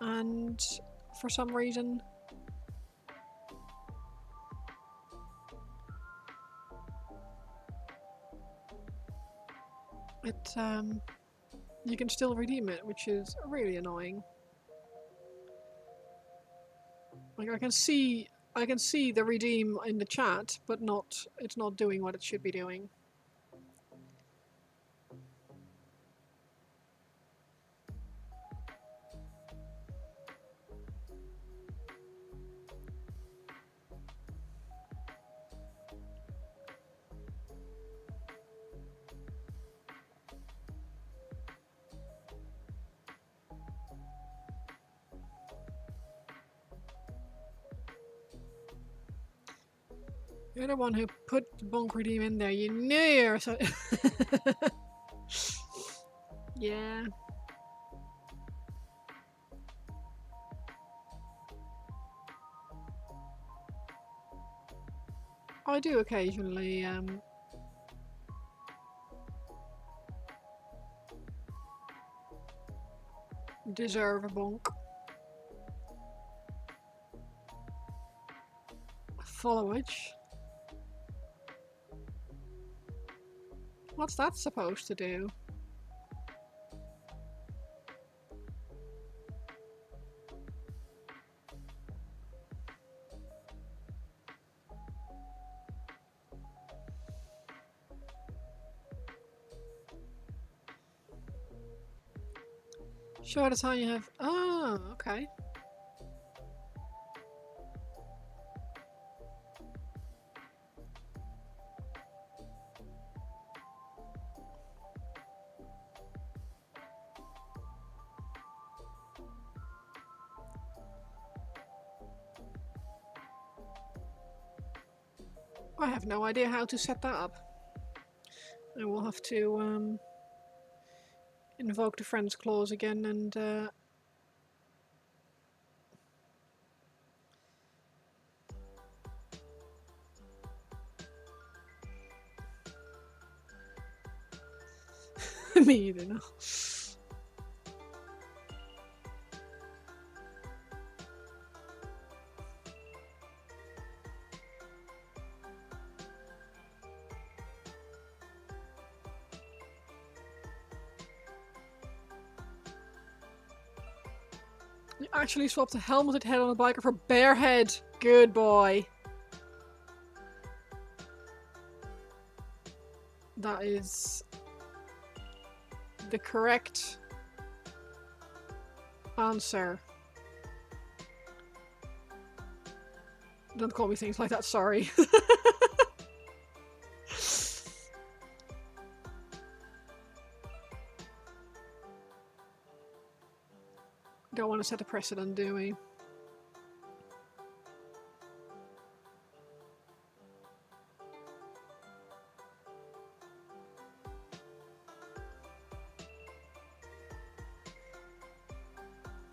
for some reason, you can still redeem it, which is really annoying. Like I can see the redeem in the chat, but it's not doing what it should be doing. You're the one who put the bonk redeem in there. You knew you were so. Yeah. I do occasionally deserve a bonk. Followage. What's that supposed to do? Show at a time you have. Oh, okay. I have no idea how to set that up. I will have to invoke the friends clause again and me either, no. You actually swapped a helmeted head on a biker for bare head. Good boy. That is the correct answer. Don't call me things like that, sorry. Don't want to set a precedent, do we?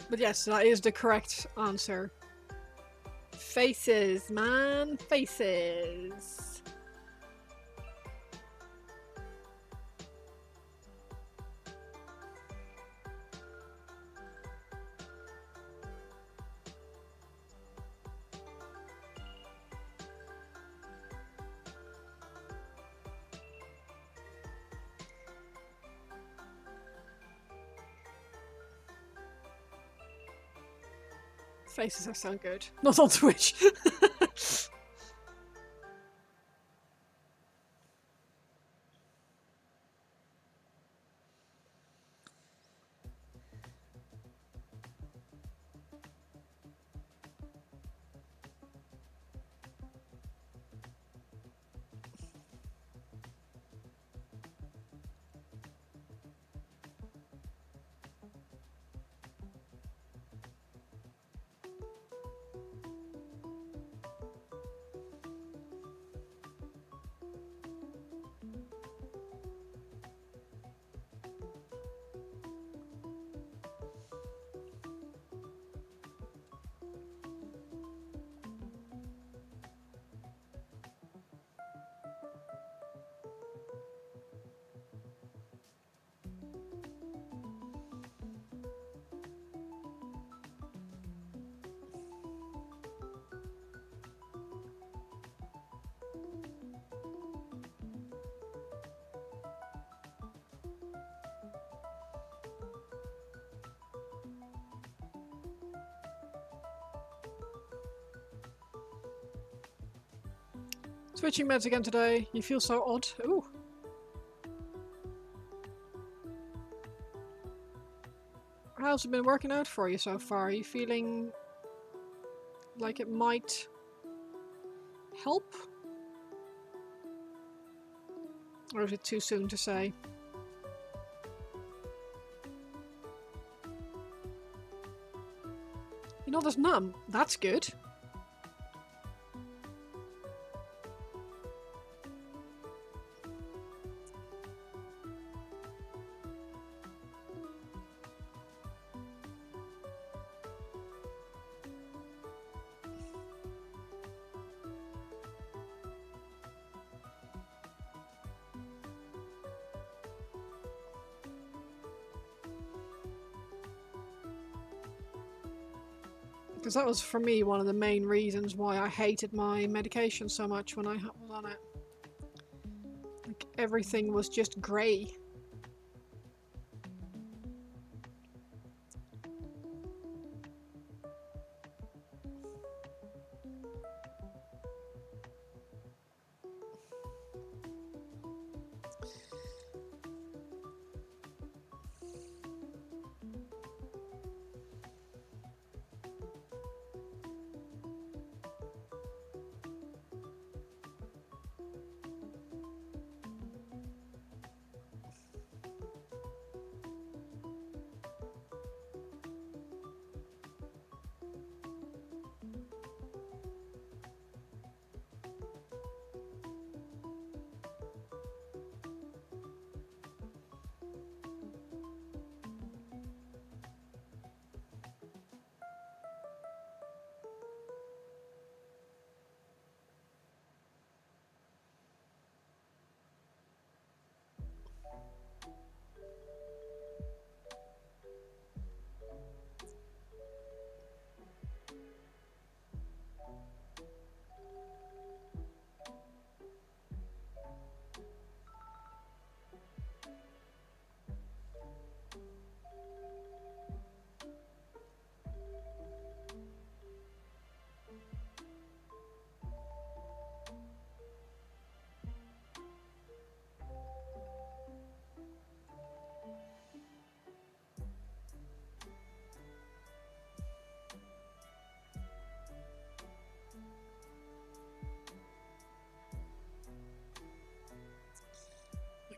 But yes, that is the correct answer. Faces, man. Faces. Faces are so good. Not on Twitch. Switching meds again today. You feel so odd. Ooh. How's it been working out for you so far? Are you feeling like it might help? Or is it too soon to say? You're not as numb. That's good. Because that was, for me, one of the main reasons why I hated my medication so much when I was on it. Like, everything was just grey.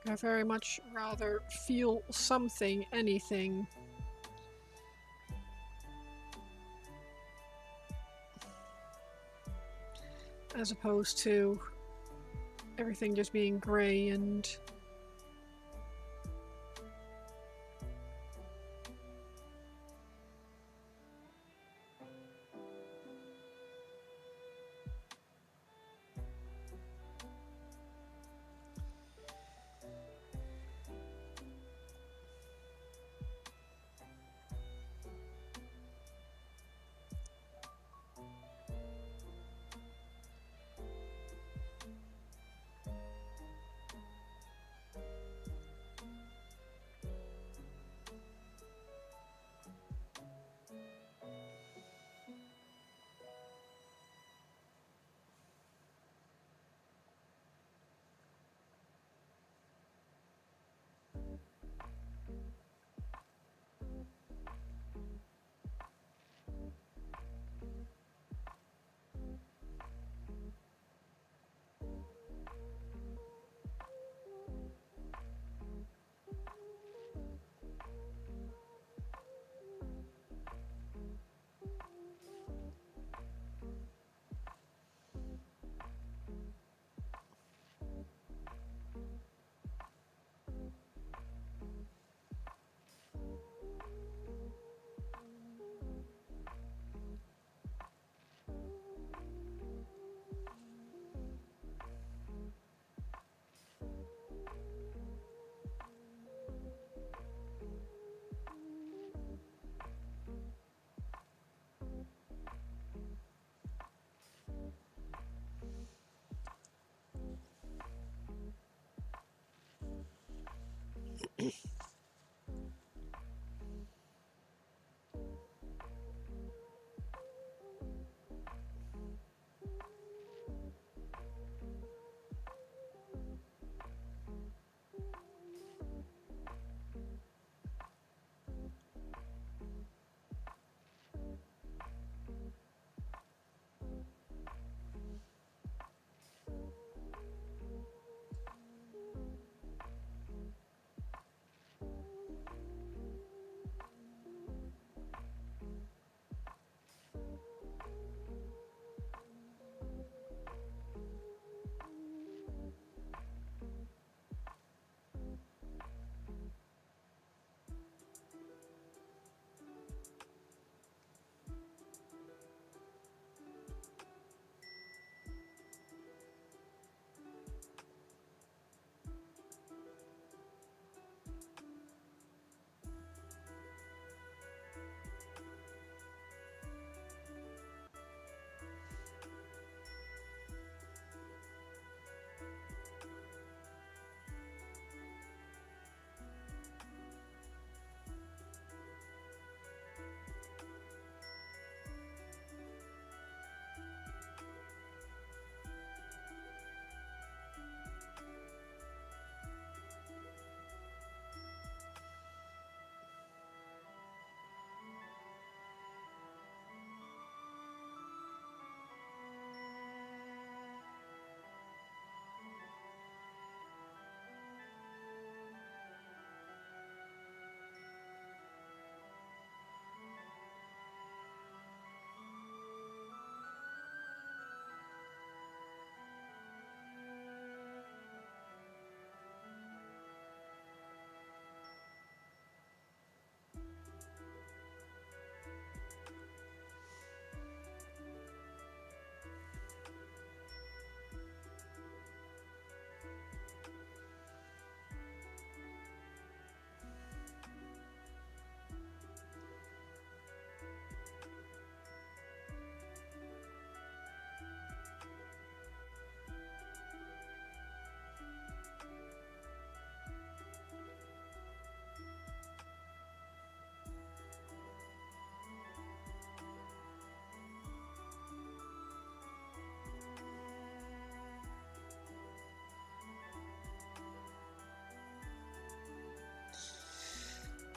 I very much rather feel something, anything. As opposed to everything just being grey and...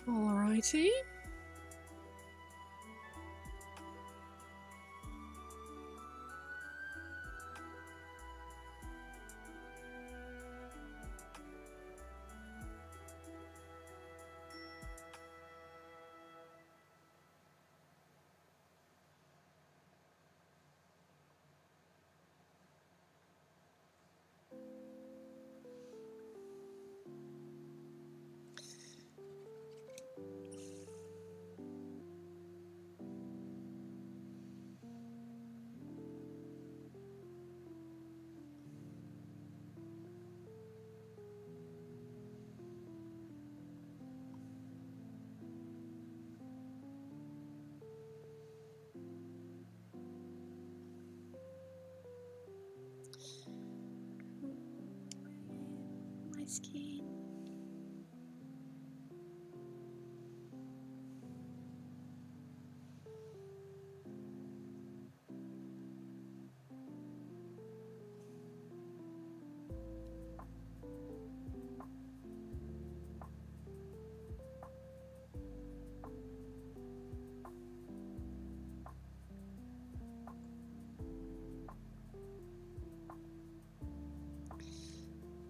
Alrighty. My skin.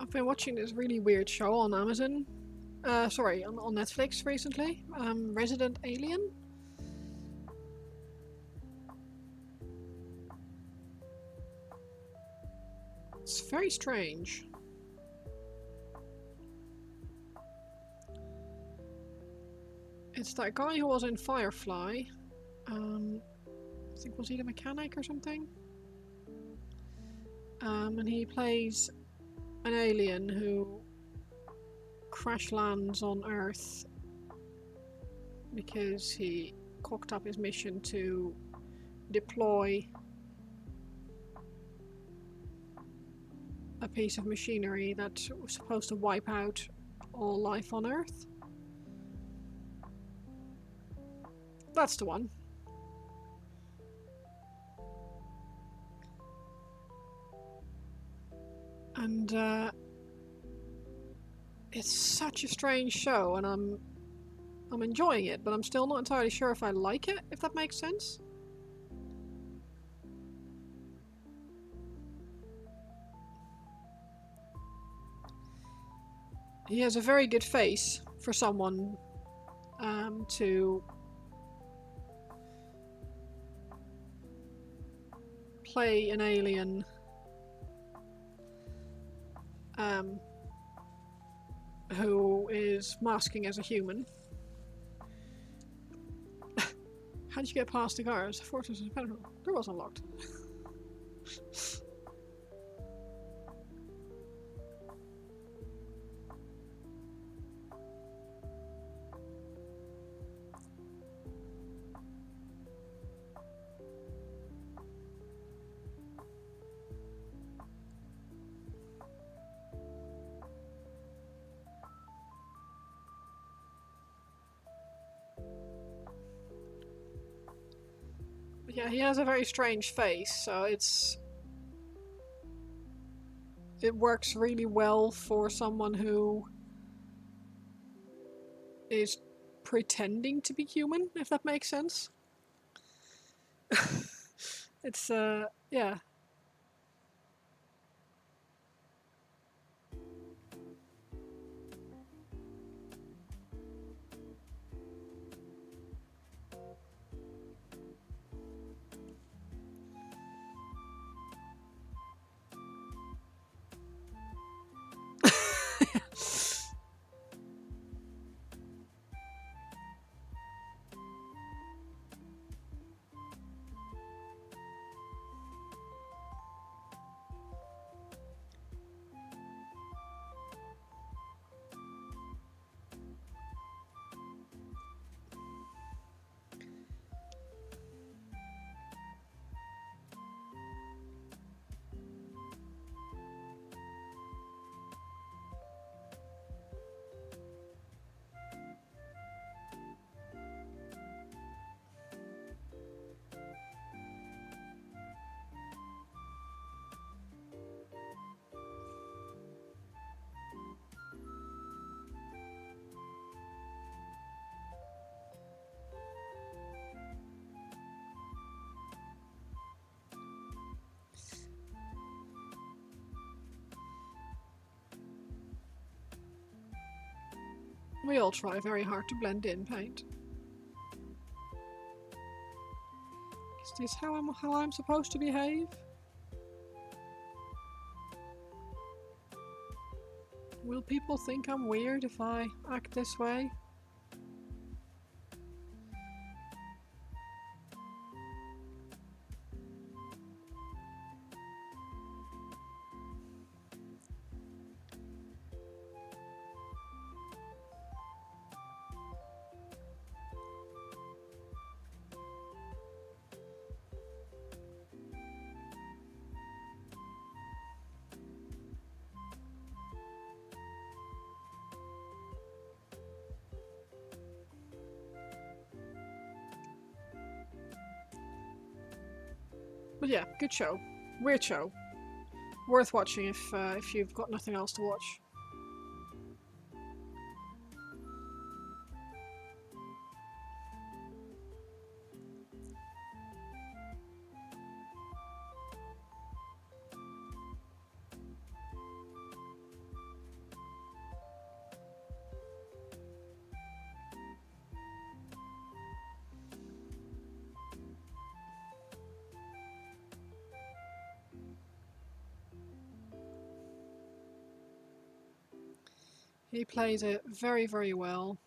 I've been watching this really weird show on Amazon. Sorry, on Netflix recently. Resident Alien. It's very strange. It's that guy who was in Firefly. I think was he the mechanic or something? And he plays an alien who crash lands on Earth because he cocked up his mission to deploy a piece of machinery that was supposed to wipe out all life on Earth. That's the one. And it's such a strange show, and I'm enjoying it, but I'm still not entirely sure if I like it, if that makes sense. He has a very good face for someone to play an alien who is masking as a human. How'd you get past the guards? The fortress is impenetrable. Door was unlocked. Yeah, he has a very strange face, so it works really well for someone who is pretending to be human, if that makes sense. It's yeah. We all try very hard to blend in, Paint. Is this how I'm supposed to behave? Will people think I'm weird if I act this way? But yeah, good show. Weird show. Worth watching if you've got nothing else to watch. He plays it very, very well.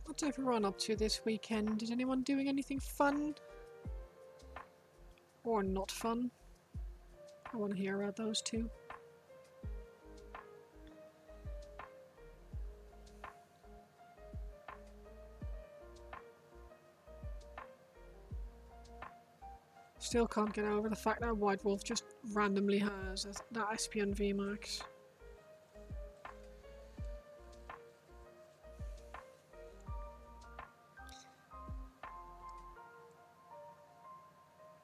What's everyone up to this weekend? Is anyone doing anything fun? Or not fun? I want to hear about those two. Still can't get over the fact that White Wolf just randomly has that Espion VMAX.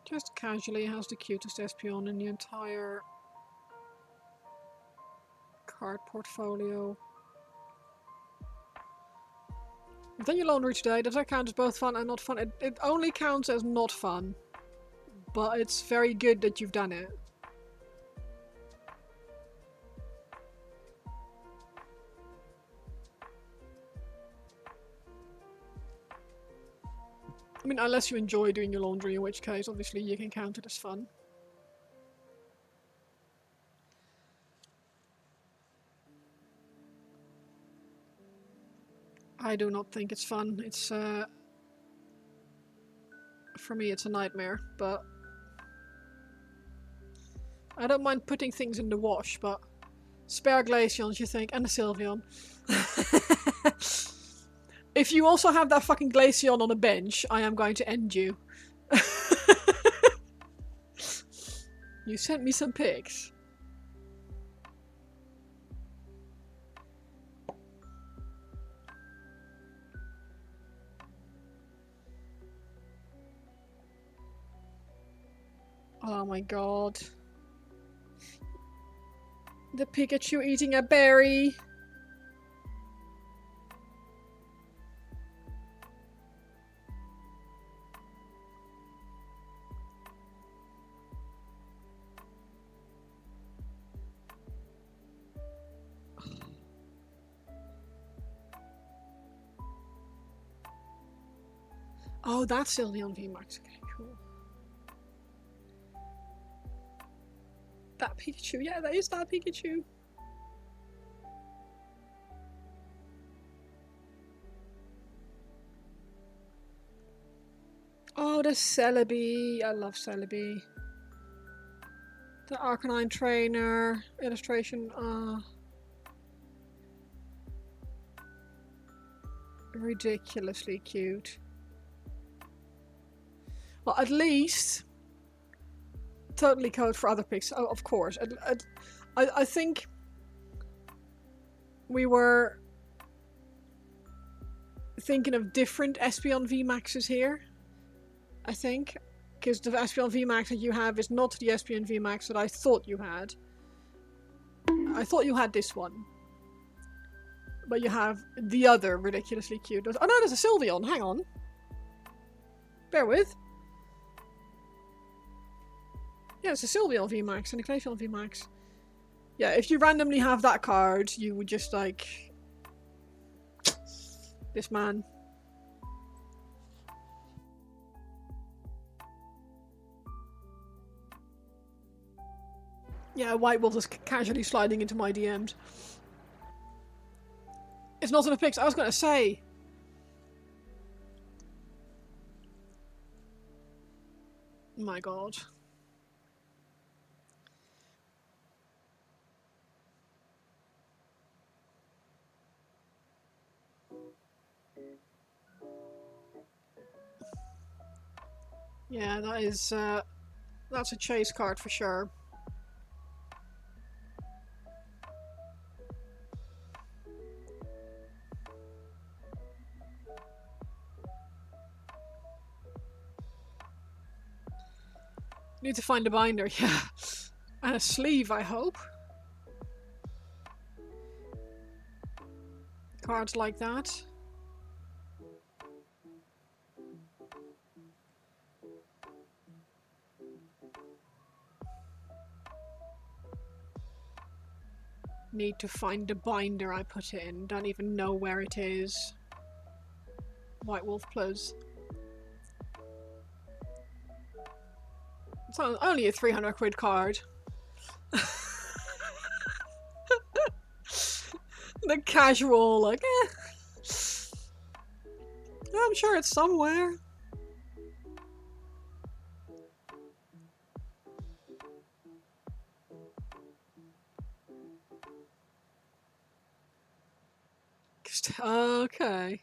Just casually has the cutest Espion in the entire card portfolio. I've done your laundry today. Does that count as both fun and not fun? It only counts as not fun. But it's very good that you've done it. I mean, unless you enjoy doing your laundry, in which case, obviously, you can count it as fun. I do not think it's fun. It's, for me, it's a nightmare, but I don't mind putting things in the wash, but spare Glaceons, you think, and a Sylveon. If you also have that fucking Glaceon on a bench, I am going to end you. You sent me some pics. Oh my god. The Pikachu eating a berry. Oh, that's Sylveon VMAX. Okay, cool. That Pikachu, yeah, that is that Pikachu. Oh, the Celebi. I love Celebi. The Arcanine Trainer illustration. Ridiculously cute. Well, at least totally code for other picks. Oh, of course. I think we were thinking of different Espion VMAXs here. I think. Because the Espion VMAX that you have is not the Espion VMAX that I thought you had. I thought you had this one. But you have the other ridiculously cute. Oh no, there's a Sylveon. Hang on. Bear with. Yeah, it's a Sylveon VMAX and a Glaceon VMAX. Yeah, if you randomly have that card, you would just like... This man. Yeah, White Wolf is casually sliding into my DMs. It's not in the pics, I was gonna say. My god. Yeah, that is, that's a chase card for sure. Need to find a binder, yeah. And a sleeve, I hope. Cards like that. Need to find the binder I put it in. Don't even know where it is. White Wolf Plus. It's only a 300 quid card. The casual, like, eh. I'm sure it's somewhere. Okay.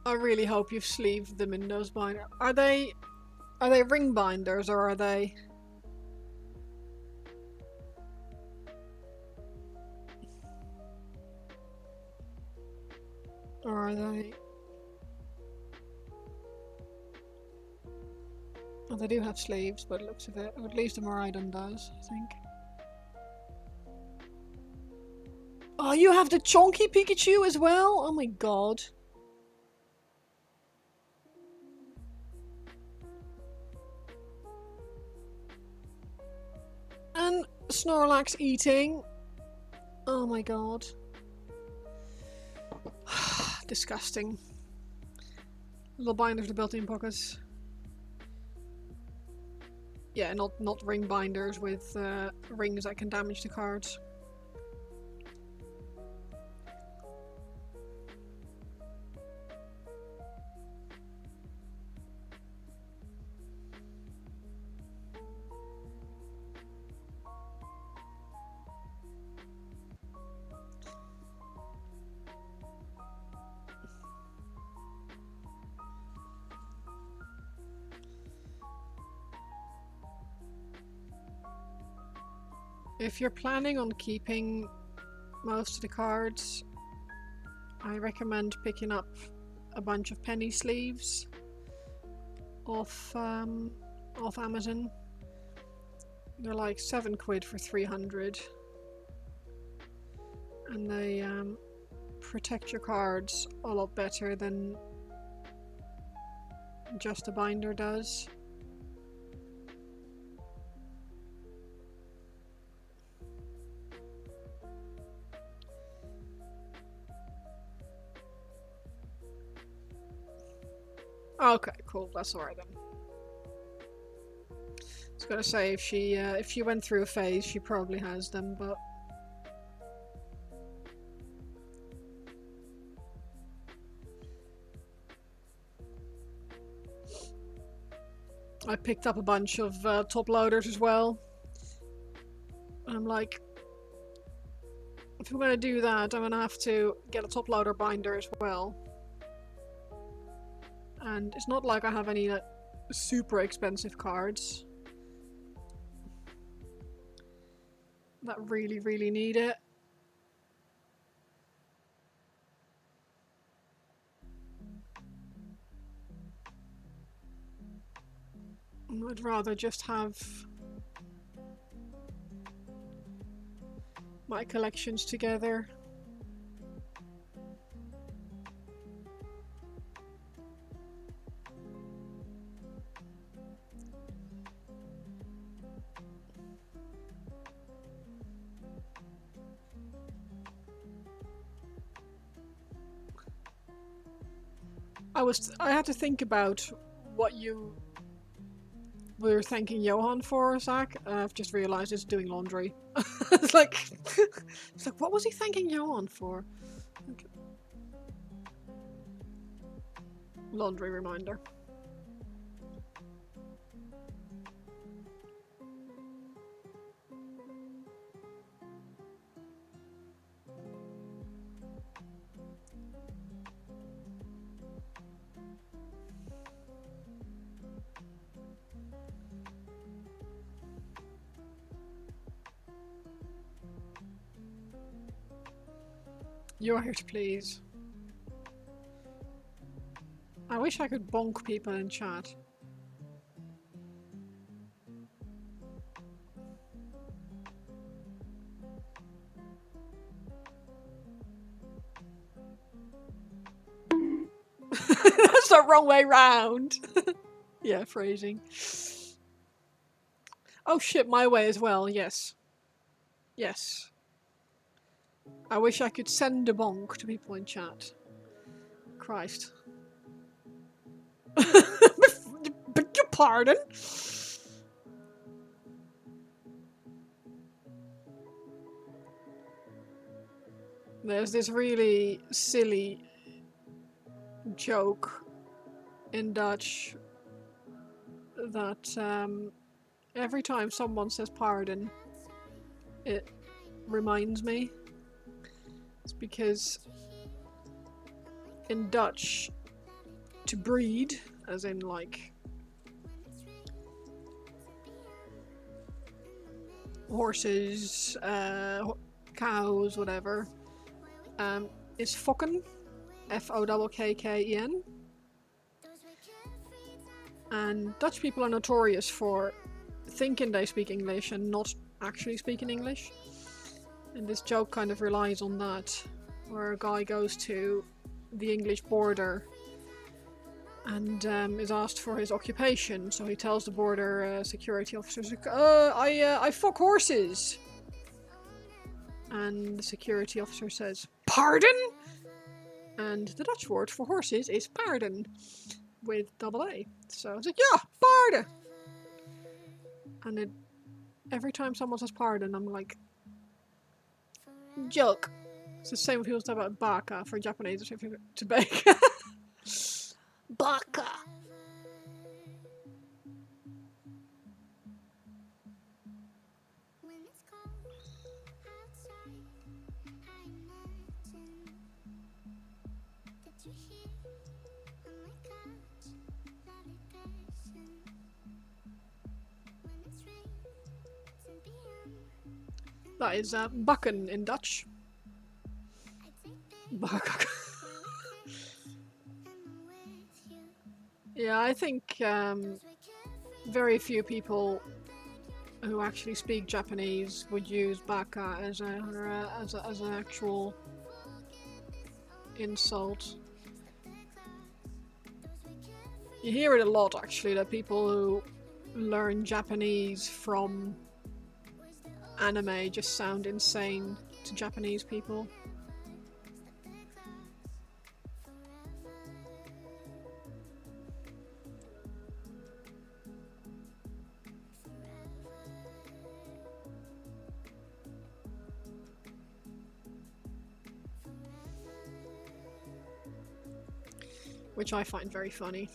I really hope you've sleeved them in those binders. Are they ring binders or are they? Or are they? Oh, they do have sleeves, but it looks of it. Or at least the Moraidon does, I think. Oh, you have the chunky Pikachu as well? Oh my god. And Snorlax eating. Oh my god. Disgusting. Little binders with built-in pockets. Yeah, not ring binders with rings that can damage the cards. If you're planning on keeping most of the cards, I recommend picking up a bunch of penny sleeves off Amazon. They're like £7 for 300, and they protect your cards a lot better than just a binder does. Okay, cool. That's alright then. I was gonna say if she went through a phase, she probably has them, but I picked up a bunch of top loaders as well. And I'm like, if I'm gonna do that, I'm gonna have to get a top loader binder as well. And it's not like I have any super expensive cards that really need it. I'd rather just have my collections together. I had to think about what you were thanking Johan for, Zach. I've just realised it's doing laundry. it's like, what was he thanking Johan for? Okay. Laundry reminder. You're here to please. I wish I could bonk people in chat. That's the wrong way round. Yeah, phrasing. Oh shit, my way as well, yes. Yes. I wish I could send a bonk to people in chat. Christ. Beg your pardon? There's this really silly joke in Dutch that every time someone says pardon, it reminds me. It's because in Dutch, to breed, as in like horses, cows, whatever, is fokken, F-O-K-K-E-N. And Dutch people are notorious for thinking they speak English and not actually speaking English. And this joke kind of relies on that, where a guy goes to the English border and is asked for his occupation. So he tells the border security officers, I fuck horses. And the security officer says, pardon? And the Dutch word for horses is paarden, with double A. So it's like, yeah, paarden. And every time someone says pardon, I'm like, joke. It's the same when people talk about baka for Japanese to bake. Baka. That is bakken in Dutch. Bakken. Yeah, I think very few people who actually speak Japanese would use baka as an actual insult. You hear it a lot, actually, that people who learn Japanese from anime just sound insane to Japanese people. Which I find very funny.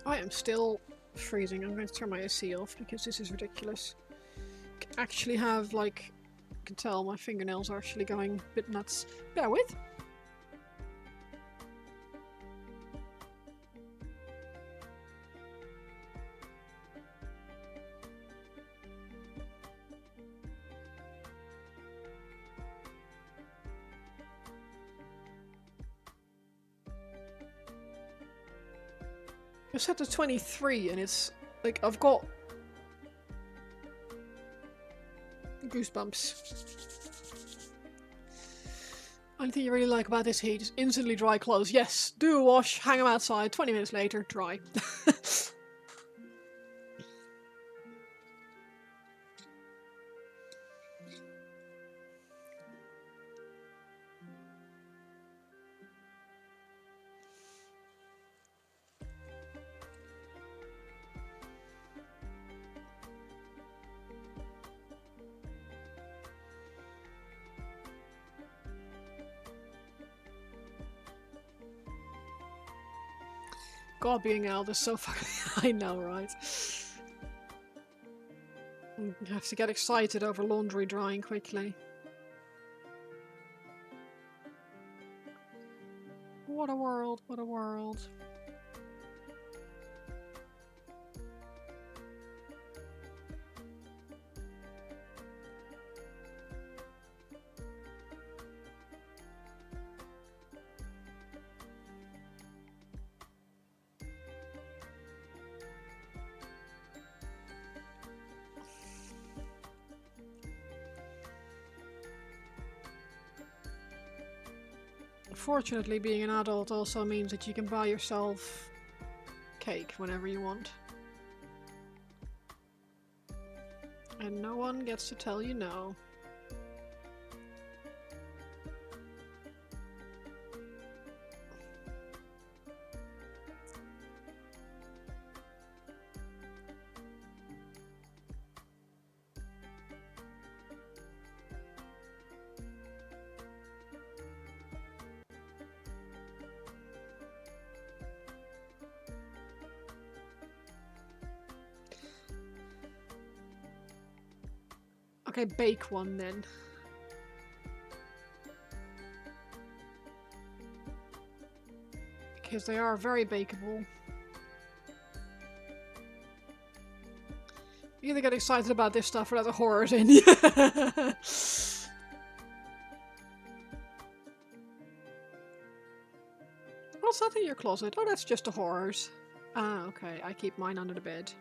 I am still freezing. I'm going to turn my AC off because this is ridiculous. I can actually have, like, I can tell my fingernails are actually going a bit nuts. Bear with. It's set to 23 and it's like I've got goosebumps. Only thing you really like about this heat is instantly dry clothes. Yes, do a wash, hang them outside, 20 minutes later, dry. God, being out is so fucking... I know, right? You have to get excited over laundry drying quickly. What a world, what a world. Fortunately, being an adult also means that you can buy yourself cake whenever you want. And no one gets to tell you no. Okay, bake one then. Because they are very bakeable. You either get excited about this stuff or let the horrors in. What's that in your closet? Oh, that's just the horrors. Ah, okay. I keep mine under the bed.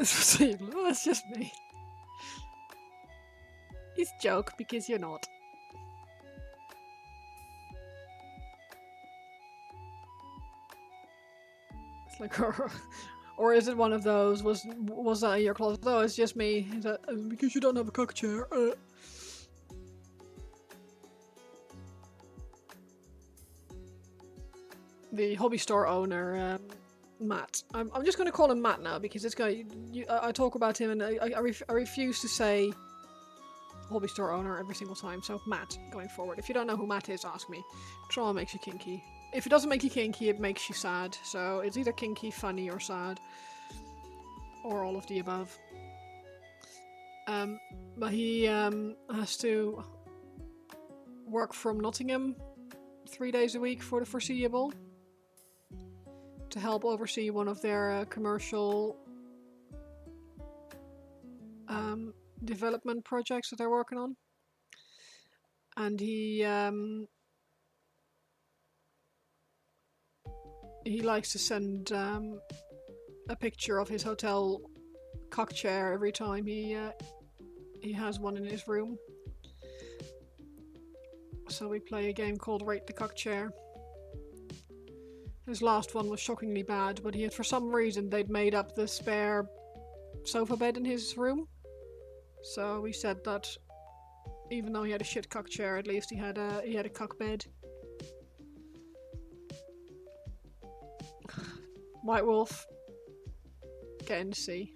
That's just me. It's a joke because you're not. It's like, or is it one of those? Was that in your closet? Oh, it's just me. Is that because you don't have a cock chair? The hobby store owner, Matt. I'm just going to call him Matt now because this guy. I talk about him and I refuse to say hobby store owner every single time. So Matt, going forward. If you don't know who Matt is, ask me. Trauma makes you kinky. If it doesn't make you kinky, it makes you sad. So it's either kinky, funny, or sad. Or all of the above. But he has to work from Nottingham 3 days a week for the foreseeable to help oversee one of their commercial development projects that they're working on. And he likes to send a picture of his hotel cock chair every time he has one in his room. So we play a game called Rate the Cock Chair. His last one was shockingly bad, but for some reason they'd made up the spare sofa bed in his room. So we said that even though he had a shit cock chair, at least he had a cock bed. White Wolf, get in the sea.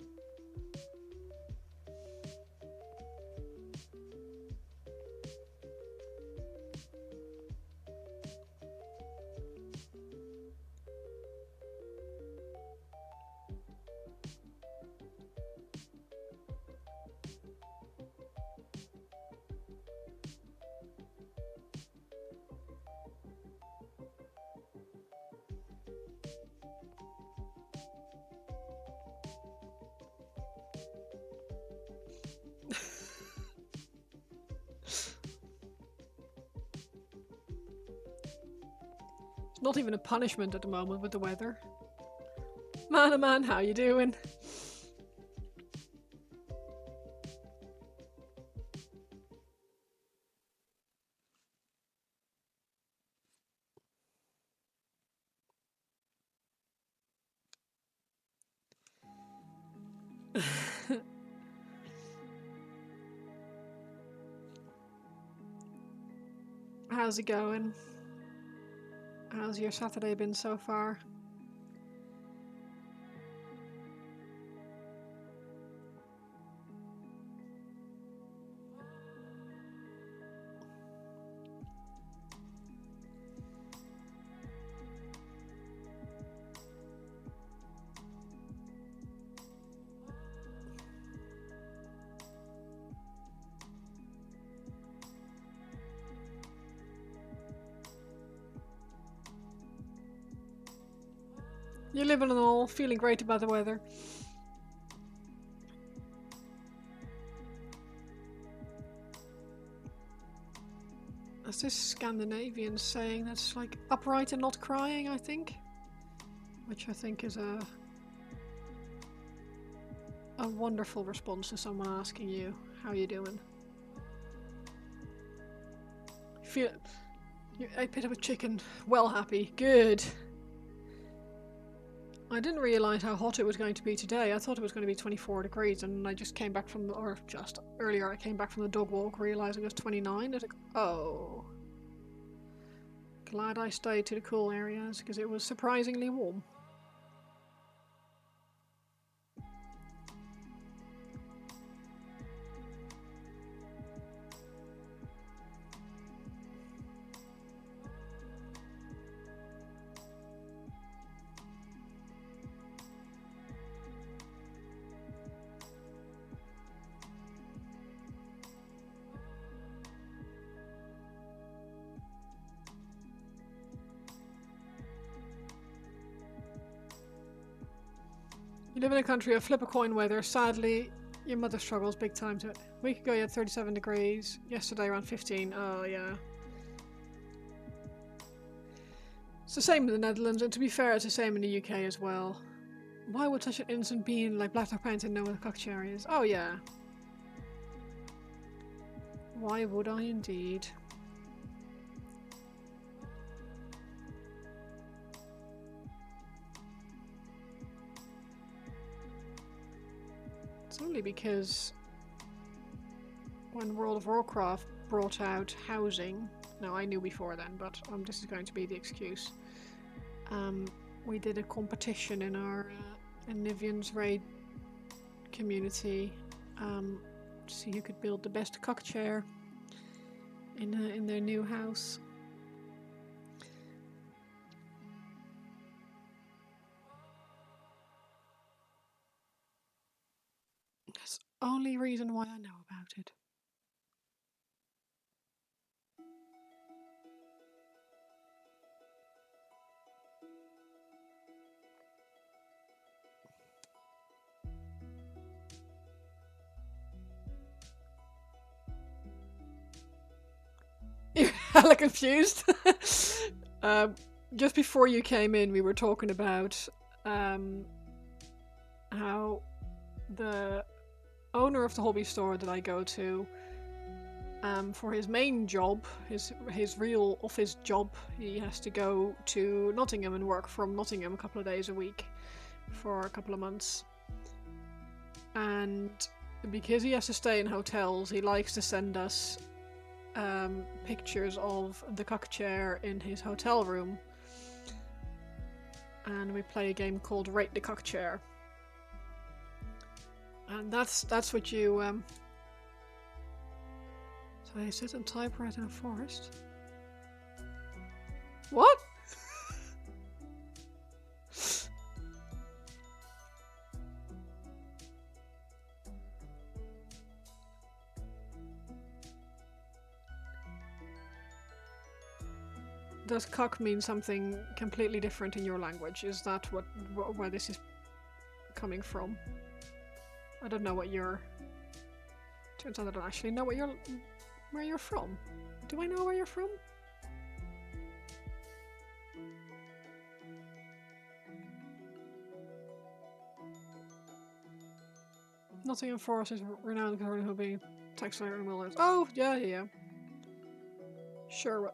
not even a punishment at the moment with the weather. Man, oh man, how you doing? How's it going? How's your Saturday been so far? You're living and all, feeling great about the weather. That's this Scandinavian saying that's like upright and not crying, I think. Which I think is a wonderful response to someone asking you, how you doing? You ate a bit of a chicken. Well happy. Good. I didn't realise how hot it was going to be today. I thought it was going to be 24 degrees, and I just came back from, or just earlier I came back from the dog walk, realising it was 29. I was like, oh. Glad I stayed to the cool areas, because it was surprisingly warm. You live in a country of flip a coin weather. Sadly, your mother struggles big time to it. A week ago you had 37 degrees. Yesterday around 15. Oh, yeah. It's the same in the Netherlands, and to be fair, it's the same in the UK as well. Why would such an innocent being like Black Dog Panther know what a cockchair is? Oh, yeah. Why would I indeed? It's only because when World of Warcraft brought out housing, now I knew before then, but this is going to be the excuse. We did a competition in our Nivian's raid community to see who could build the best cockchair in their new house. That's the only reason why I know about it. You're hella confused. Just before you came in, we were talking about how the owner of the hobby store that I go to, for his main job, his real office job, he has to go to Nottingham and work from Nottingham a couple of days a week for a couple of months. And because he has to stay in hotels, he likes to send us pictures of the cockchair in his hotel room. And we play a game called Rate the Cockchair. And that's what you so I sit and typewrite in a forest. What? Does cock mean something completely different in your language? Is that where this is coming from? I don't know what you're... Turns out I don't actually know where you're from. Do I know where you're from? Nottingham Forest is renowned for who be textile and millers. Oh, yeah. Sherwood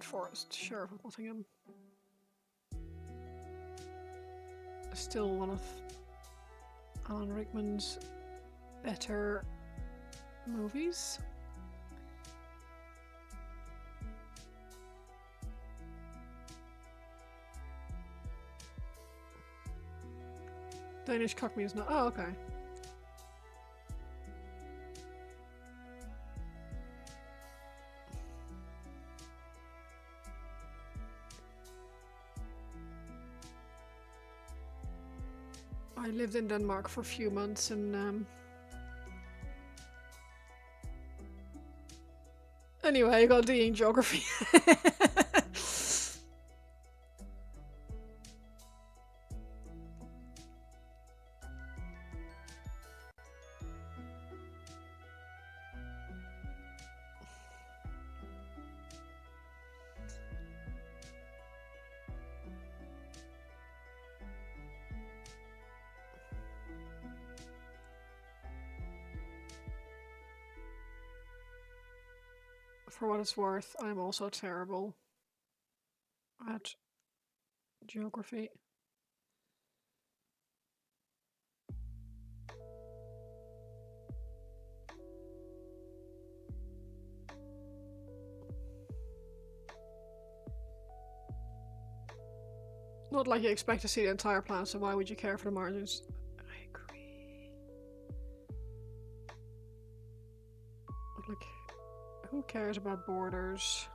Forest, Sheriff of Nottingham. Still one of Alan Rickman's better movies. Danish Cockney is not. Oh, okay. I lived in Denmark for a few months and anyway, I got D in geography. For what it's worth, I'm also terrible at geography. Not like you expect to see the entire planet, so why would you care for the margins? I agree. Like, who cares about borders?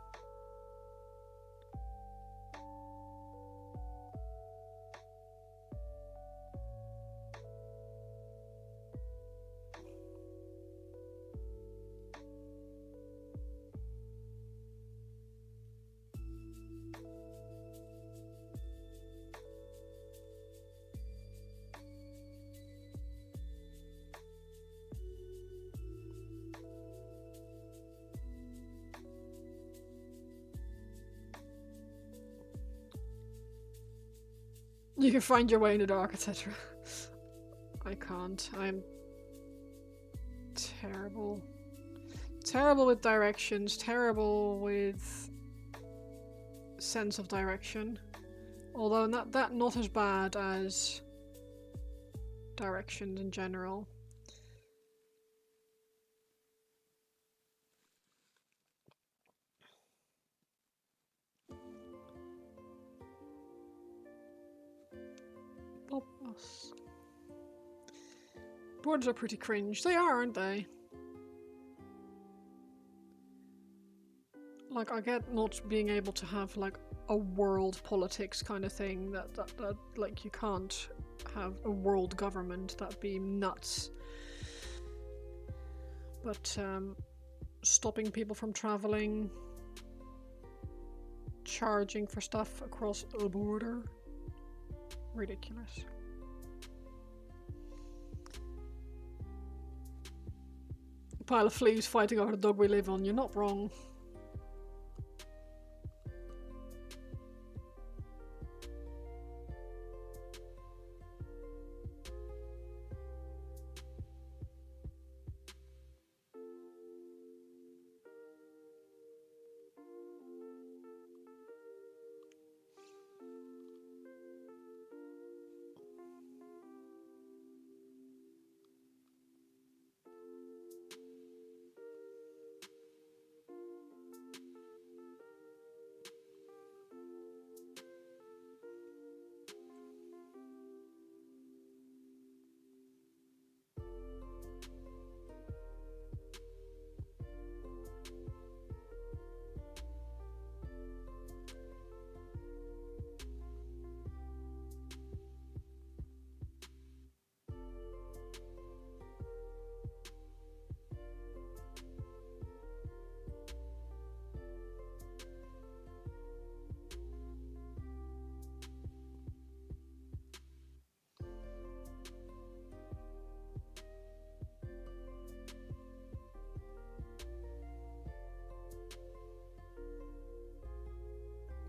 You can find your way in the dark, etc. I can't. I'm terrible. Terrible with directions, terrible with sense of direction. Although not as bad as directions in general. Borders are pretty cringe. They are, aren't they? Like, I get not being able to have like a world politics kind of thing. That like you can't have a world government. That'd be nuts. But stopping people from traveling, charging for stuff across a border, ridiculous. A pile of fleas fighting over the dog we live on. You're not wrong.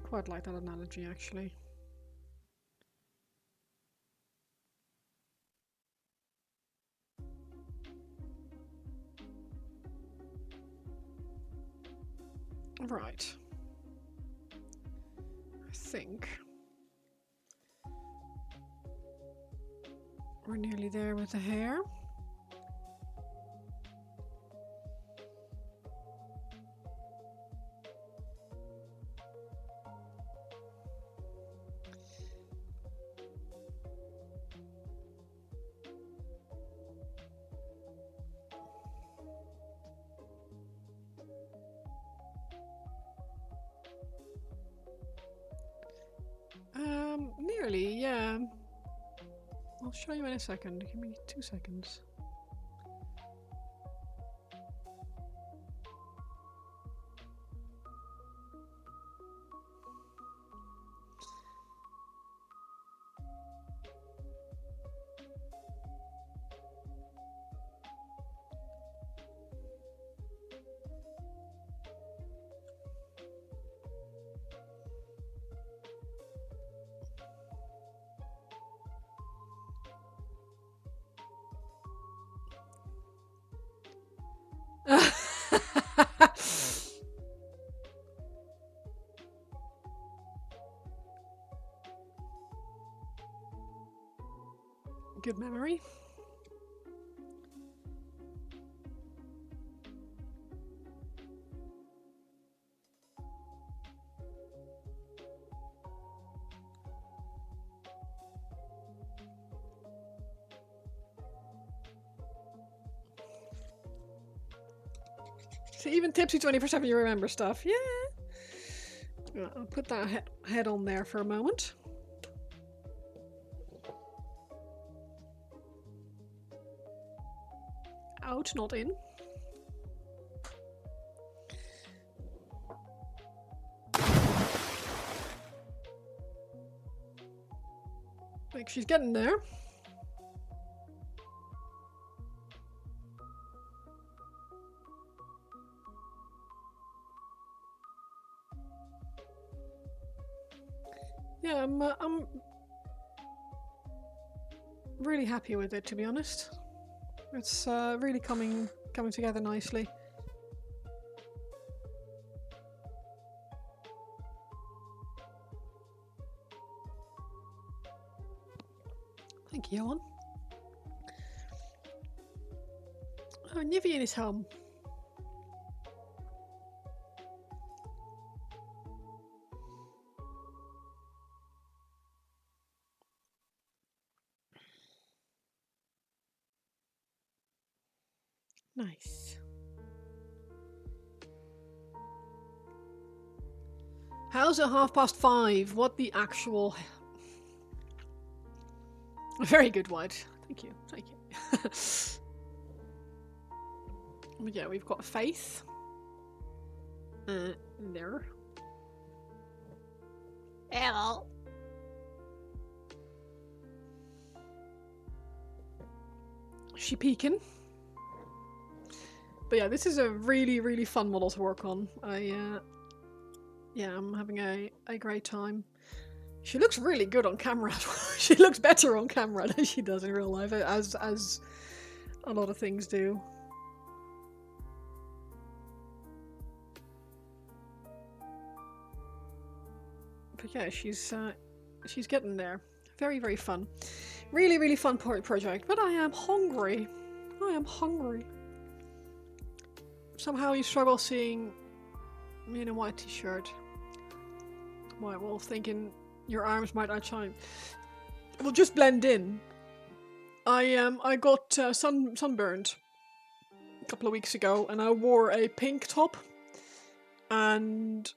Quite like that analogy, actually. Right. I think we're nearly there with the hair. Nearly, yeah. I'll show you in a second. Give me 2 seconds. Good memory. See, even tipsy 24/7, you remember stuff. Yeah. I'll put that head on there for a moment. Out, not in. Like she's getting there. Yeah, I'm really happy with it, to be honest. It's really coming together nicely. Thank you, Johan. Oh, Nivian is home. Nice. How's it 5:30? What the actual... Very good, White. Thank you. Thank you. But yeah, we've got Faith. There. Hello. She peeking. But yeah, this is a really, really fun model to work on. Yeah, I'm having a great time. She looks really good on camera. She looks better on camera than she does in real life, as a lot of things do. But yeah, she's getting there. Very, very fun. Really, really fun project. But I am hungry. I am hungry. Somehow you struggle seeing me in a white t-shirt. White wolf thinking your arms might outshine. It will just blend in. I got sunburned a couple of weeks ago, and I wore a pink top, and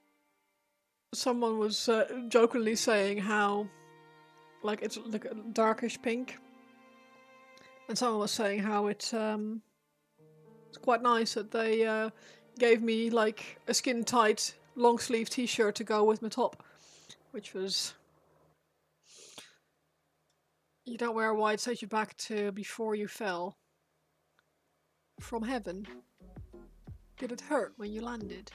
someone was jokingly saying how, like, it's like a darkish pink, and someone was saying how it's quite nice that they gave me like a skin tight long sleeve t-shirt to go with my top, which was... You don't wear white, set you back to before you fell from heaven. Did it hurt when you landed?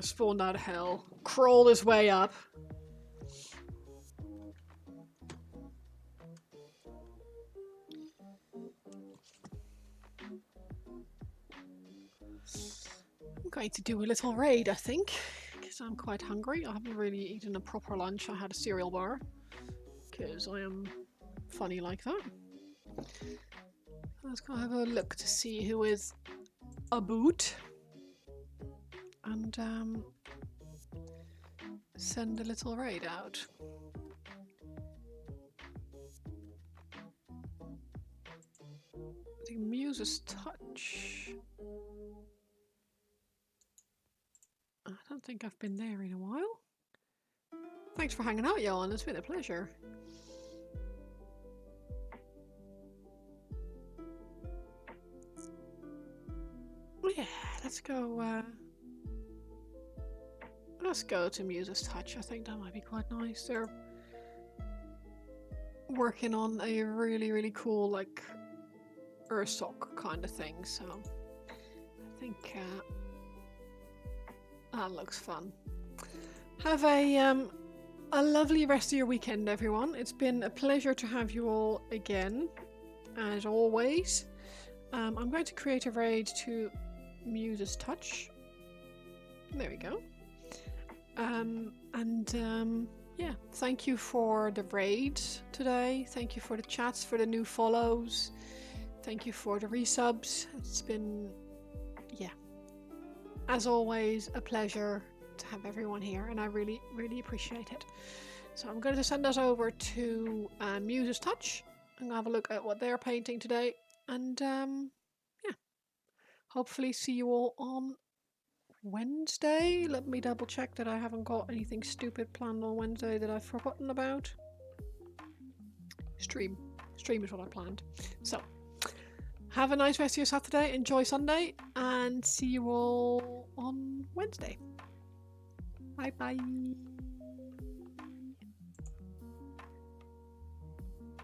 Spawned out of hell. Crawled his way up. I'm going to do a little raid, I think, because I'm quite hungry. I haven't really eaten a proper lunch. I had a cereal bar, because I am funny like that. Let's go have a look to see who is about. And send a little raid out. I think Muse's Touch. I don't think I've been there in a while. Thanks for hanging out, y'all, and it's been a pleasure. Yeah, let's go. Let's go to Muse's Touch. I think that might be quite nice. They're working on a really, really cool, like, Ursoc kind of thing, so I think that looks fun. Have a lovely rest of your weekend, everyone. It's been a pleasure to have you all again, as always. I'm going to create a raid to Muse's Touch. There we go. Yeah, thank you for the raid today. Thank you for the chats, for the new follows. Thank you for the resubs. It's been, yeah, as always, a pleasure to have everyone here, and I really, really appreciate it. So I'm going to send us over to Muse's Touch and have a look at what they're painting today. And yeah, hopefully see you all on Wednesday. Let me double check that I haven't got anything stupid planned on Wednesday that I've forgotten about. Stream is what I planned. So have a nice rest of your Saturday, enjoy Sunday, and see you all on Wednesday. Bye bye.